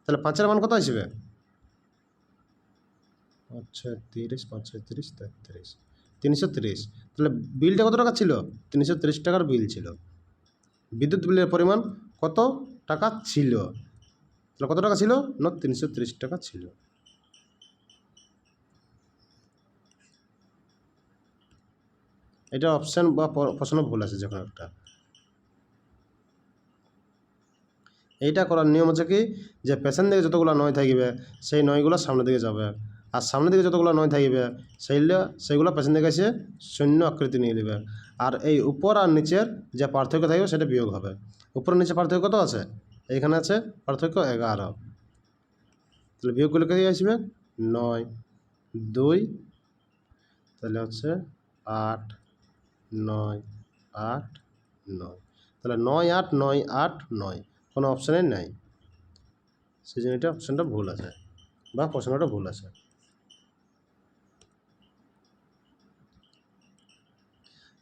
তাহলে 5-এর মান কত আসবে, আচ্ছা 30 5 36 33 330। তাহলে বিলটা কত টাকা ছিল, 330 টাকার বিল ছিল। বিদ্যুৎ বিলের পরিমাণ কত টাকা ছিল, তাহলে কত টাকা ছিল না, 330 টাকা ছিল। এটা অপশান বা প্রশ্ন ভুল আছে যখন একটা। এইটা করার নিয়ম হচ্ছে কি, যে পেছন দিকে যতগুলো 9 থাকবে সেই 9গুলো সামনের দিকে যাবে, আর সামনের দিকে যতগুলো 9 থাকবে সেইগুলো পেছন দিকে এসে শূন্য আকৃতি নিয়ে নেবে। আর এই উপর আর নিচের যে পার্থক্য থাকবে সেটা বিয়োগ হবে। উপর নিচে পার্থক্য কত আছে, এইখানে আছে পার্থক্য 11, তাহলে বিয়োগ করলে কী আসবে 9 2, তাহলে হচ্ছে 8 9 8 9, তাহলে 9 8 9 8 9 কোনো অপশানে নাই, সেই জন্য এটা অপশানটা ভুল আছে বা প্রশ্নটা ভুল আছে।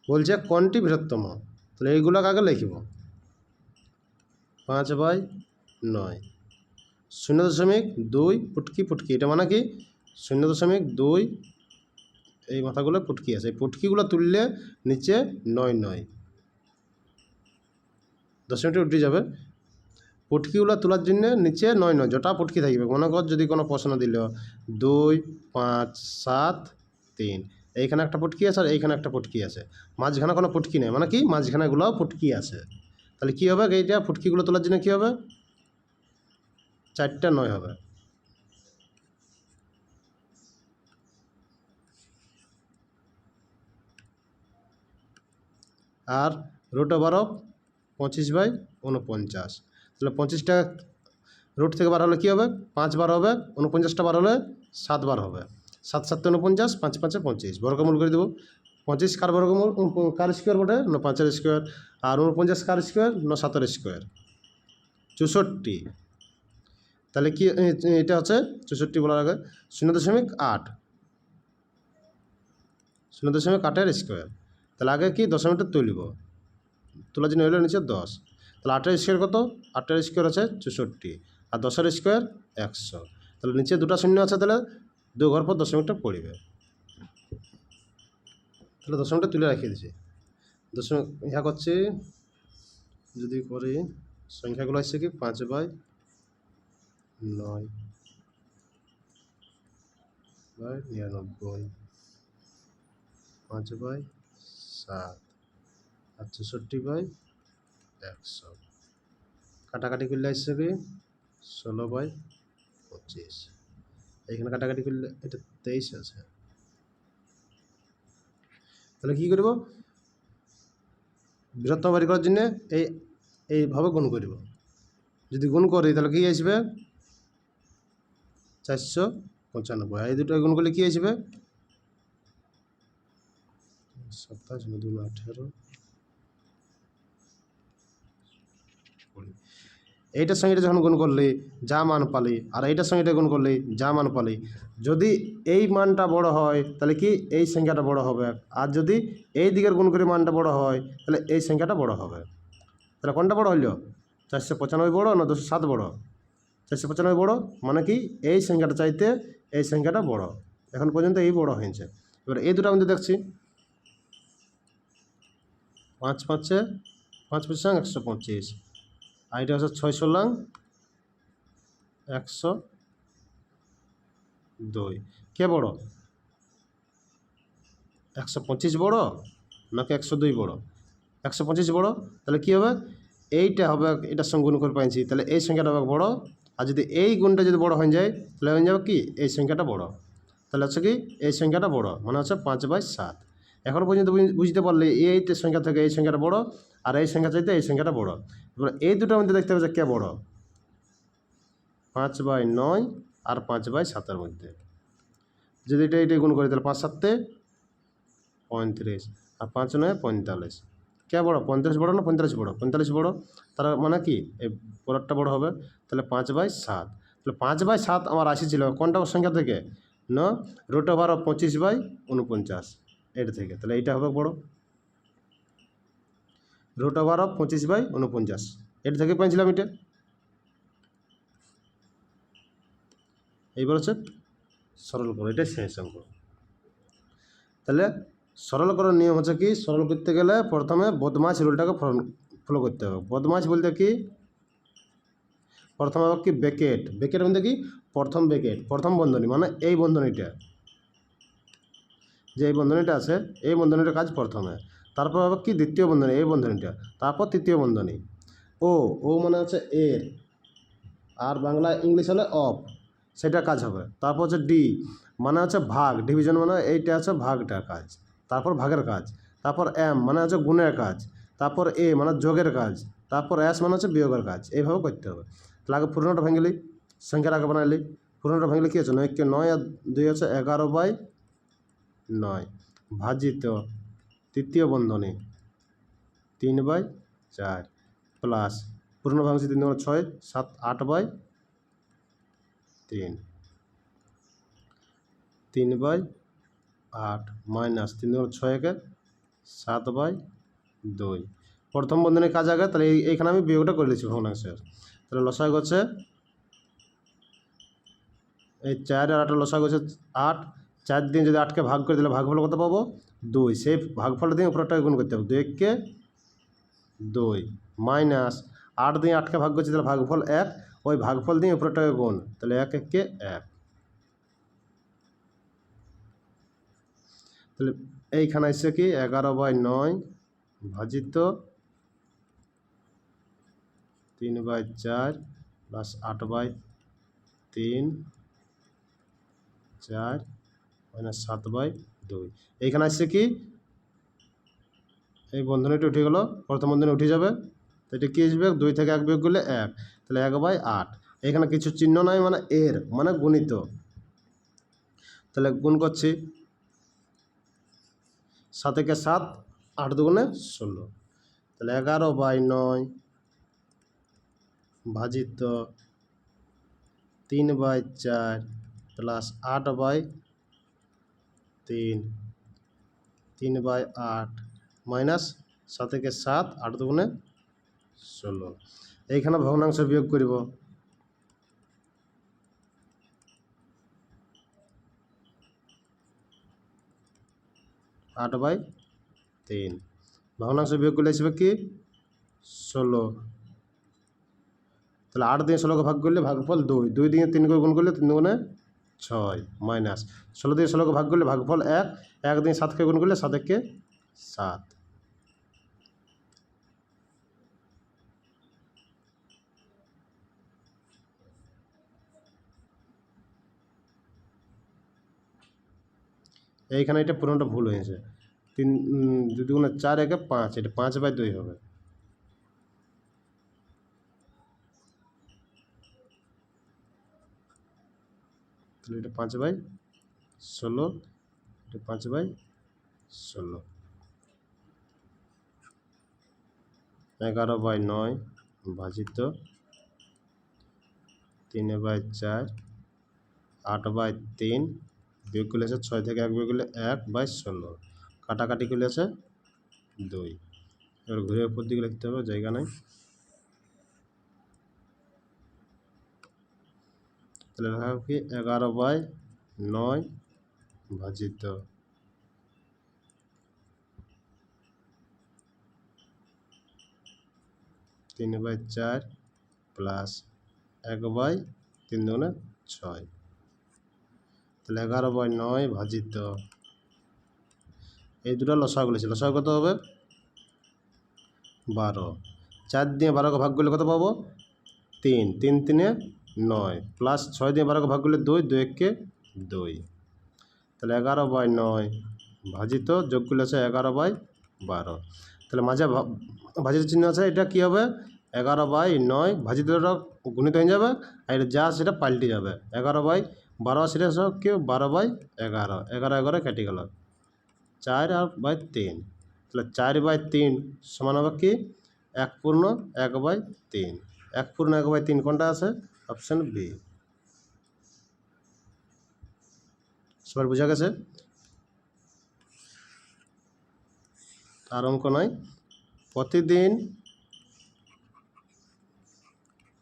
বলছে কোনটি বৃহত্তম, তাহলে এইগুলো আগে লিখব। 5/9, 0.2 ফুটকি ফুটকি, এটা মানে কি 0.2, এই মাথাগুলো ফুটকি আছে, এই ফুটকিগুলো তুললে নিচে 9 9 দশমিকটা উঠে যাবে। পুটকিগুলো তোলার জন্য নিচে 9 9 যটা পুটকি থাকবে। মনে কর যদি কোনো প্রশ্ন দিল 2 5 7 3, এইখানে একটা পুটকি আছে আর এইখানে একটা পুটকি আছে, মাঝখানে কোনো পুটকি নেই, মানে কি মাঝখানেগুলোও পুটকি আছে। তাহলে কী হবে এইটা পুটকিগুলো তোলার জন্য কী হবে 4টা 9 হবে। আর √25/49, তাহলে 25টা রুট থেকে বার হলে কী হবে 5 বার হবে, 49টা বার হলে 7 বার হবে, 7 7 49, 5 5 25, বর্গমূল করে দেবো। 25 কার বর্গমূল কার স্কোয়ার বটে না 5-এর স্কোয়ার, আর 49 কার স্কোয়ার না 7-এর স্কোয়ার, 64। তাহলে কি এটা হচ্ছে 64 বলার আগে 0.8, 0.8-এর স্কোয়ার। তাহলে আগে কি দশমিকটা তুলব, তোলার জন্য হলো নিচে 10, তাহলে 8-এর স্কোয়ার কত, 8-এর স্কোয়ার আছে 64 আর 10-এর স্কোয়ার 100, তাহলে নিচে দুটো শূন্য আছে, তাহলে 2 ঘর পর দশমিকটা পড়বে। তাহলে দশমিকটা তুলে রাখিয়ে দিচ্ছি, দশমিক ইহা করছি যদি করি সংখ্যাগুলো আসছে কি 5/9, 5/99, 5/7 আর 64/100, কাটাকাটি করলে আসছে কি 16/25, এইখানে কাটাকাটি করলে এটা 23 আছে। তাহলে কী করব বৃহত্তম বাড়ি করার জন্য এইভাবে গুণ করব, যদি গুণ করি তাহলে কী আসবে 495, এই দুটো গুণ করলে কী আসবে 27 2 18 20, এইটার সঙ্গে এটা যখন গুণ করলে যা মান পালি আর এইটার সঙ্গে এটা গুণ করলে যা মান পালি, যদি এই মানটা বড় হয় তাহলে কি এই সংখ্যাটা বড় হবে, আর যদি এই দিকের গুণ করে মানটা বড় হয় তাহলে এই সংখ্যাটা বড় হবে। তাহলে কোনটা বড় হইল 495 বড় না 207 বড়, 495 বড়, মানে কি এই সংখ্যাটা চাইতে এই সংখ্যাটা বড়, এখন পর্যন্ত এই বড় হয়েছে। এবার এই দুটো আমি দেখছি 5 5 5 5 125, আর এটা হচ্ছে 6 16 102, কে বড় 125 বড় নাকি 102 বড়, 125 বড়। তাহলে কী হবে এইটা হবে এটার সঙ্গে গুণ করে পাইছি, তাহলে এই সংখ্যাটা হবে বড়, আর যদি এই গুণটা যদি বড় হয়ে যায় তাহলে হয়ে যাবে কি এই সংখ্যাটা বড়, তাহলে হচ্ছে কি এই সংখ্যাটা বড়, মানে হচ্ছে 5/7। এখন পর্যন্ত বুঝতে পারলে এই সংখ্যা থেকে এই সংখ্যাটা বড়, আর এই সংখ্যা চাইতে এই সংখ্যাটা বড়। এবার এই দুটোর মধ্যে দেখতে হবে যে কে বড়, 5/9 আর 5/7-এর মধ্যে। যদি এটা গুণ করি তাহলে 5 7 35 আর 5 9 45, কে বড় 35 বড় না 45 বড়, 45 বড়, তার মানে কি এই পরেরটা বড় হবে, তাহলে 5/7। তাহলে 5/7 আমার আসিছিল কোনটা সংখ্যা থেকে না √25/49 এটা থেকে, তাহলে এইটা হবে বড়, √25/49 এটা থেকে পেয়েছিলাম এটা। এইবার হচ্ছে সরল করো, এটাই শেষ অঙ্ক। তাহলে সরল করার নিয়ম হচ্ছে কি, সরল করতে গেলে প্রথমে বদমাশ রুলটাকে ফলো করতে হবে। বদমাশ বলতে কি প্রথমে হবে কি ব্র্যাকেট, ব্র্যাকেট বলতে কি প্রথম ব্র্যাকেট, প্রথম বন্ধনী, মানে এই বন্ধনীটা, যে এই বন্ধনীটা আছে এই বন্ধনীটার কাজ প্রথমে, তারপর হবে কি দ্বিতীয় বন্ধনী এই বন্ধনীটা, তারপর তৃতীয় বন্ধনী। ও মানে হচ্ছে এর, আর বাংলা ইংলিশ হলে অফ, সেটা কাজ হবে। তারপর হচ্ছে ডি মানে হচ্ছে ভাগ, ডিভিশন মানে এইটা হচ্ছে ভাগটার কাজ, তারপর ভাগের কাজ। তারপর এম মানে হচ্ছে গুণের কাজ, তারপর এ মানে যোগের কাজ, তারপর এস মানে হচ্ছে বিয়োগের কাজ। এইভাবে করতে হবে। তাহলে আগে পুরোনোটা ভেঙেলি, সংখ্যার আগে বানাইলি, পুরোনোটা ভেঙলে কী হচ্ছে 9 আর 2 হচ্ছে 11/9 ভাজিত তৃতীয় বন্ধনী 3/4 প্লাস পুরোনো ভাঙছি 3 × 6 7 8/3 3/8 মাইনাস 3 × 6 7/2, প্রথম বন্ধনীর কাজ আগে, তাহলে এইখানে আমি বিয়োগটা করে দিচ্ছি ভগ্নাংশের। তাহলে লসাগু হচ্ছে এই 4 আর 8 লসাগু হচ্ছে 8, 4 দিয়ে যদি 8কে ভাগ করে দিলে ভাগফল কত পাবো 2, সেই ভাগফলটা দিয়ে উপরটাকে গুণ করতে হবে, 2 × 2 মাইনাস 8 দিয়ে 8কে ভাগ করছি তাহলে ভাগফল 1, ওই ভাগফল দিয়ে উপরটাকে গুণ, তাহলে 1 1 1। তাহলে এইখানে আসছে কি 11/9 ভাজিত 3/4 প্লাস 8/3 4 মাইনাস 7/2। এইখানে আসছে কি এই বন্ধনীটা উঠে গেল, প্রথম বন্ধনী উঠে যাবে, তো এটা কি আসবে 2 থেকে 1 বিয়োগ করলে 1, তাহলে 1/8। এখানে কিছু চিহ্ন নাই মানে এর মানে গুণিত, তাহলে গুণ করছি 7 একে 7, 8 দুগুণে 16, তাহলে 11/9 ভাজিত 3/4 প্লাস 8/3 3/8 মাইনাস 7 একে 7, 8 দুগুণে 16। এইখানে ভগ্নাংশ বিয়োগ করব, 8/3 ভগ্নাংশ বিয়োগ করলে আসবে কি 16, তাহলে 8 দিয়ে 16কে ভাগ করলে ভাগফল 2, 2 দিয়ে 3 করে গুণ করলে 3 দুগুণে 6 মাইনাস 16 দিয়ে 16কে ভাগ করলে ভাগফল 1, 1 দিয়ে 7কে গুণ করলে 7 একে 7। এইখানে এটা পুরোটা ভুল হয়েছে, 3 2 দুগুণে 4 একে 5, এটা 5/2 হবে। তাহলে এটা 5/16, এটা 5/16। 11/9 ভাজিত 3/4 8/3 বিয়োগ করলে আছে 6 থেকে 1 বিয়োগ করলে 1/16, কাটাকাটি করলে আছে 2। এবার ঘুরে উপর দিকে লিখতে হবে, জায়গা নাই। তাহলে লেখা হবে কি 11/9 ভাজিত 3/4 প্লাস 1/3 দুগুণে 6, তাহলে 11/9 ভাজিত, এই দুটো লসাগু ছিল, লসাগু কত হবে 12, 4 দিয়ে 12কে ভাগ করলে কত পাবো 3, 3 3 9 প্লাস 6 দিয়ে 12কে ভাগ করলে 2, 2 1 2, তাহলে 11/9 ভাজিত যোগ করলে আছে 11/12, তাহলে মাঝে ভাজিত চিহ্ন আছে, এটা কি হবে 11/9 ভাজিতটা গুণিত হয়ে যাবে, আর এটা যা সেটা পাল্টে যাবে 11/12, সেটা সব কি 12/11, 11 11 কেটে গেল 4/3, তাহলে 4/3 সমান হবে কি 1/1/3, 1/1/3 কোনটা আছে অপশান বি। সবার বোঝা গেছে? আর অঙ্ক নয়, প্রতিদিন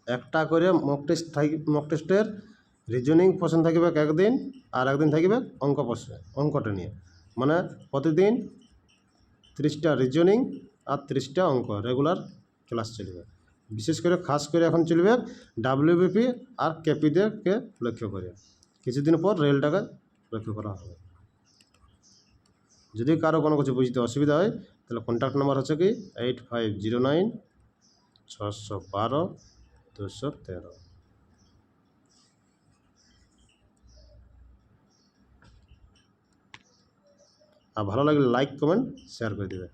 একটা করে মক টেস্টের রিজনিং প্রশ্ন থাকবে একদিন, আর একদিন থাকবে অঙ্ক প্রশ্ন, অঙ্কটা নিয়ে, মানে প্রতিদিন 30টা রিজনিং আর 30টা অঙ্ক রেগুলার ক্লাস চলবে। বিশেষ করে খাস করে এখন চলবে ডাব্লিউবিপি আর কেপিদেরকে লক্ষ্য করে, কিছুদিন পর রেলটাকে লক্ষ্য করা হবে। যদি কারো কোনো কিছু বুঝতে অসুবিধা হয় তাহলে কন্ট্যাক্ট নাম্বার হচ্ছে কি 8509 612 213। আর ভালো লাগলে লাইক কমেন্ট শেয়ার করে দেবে।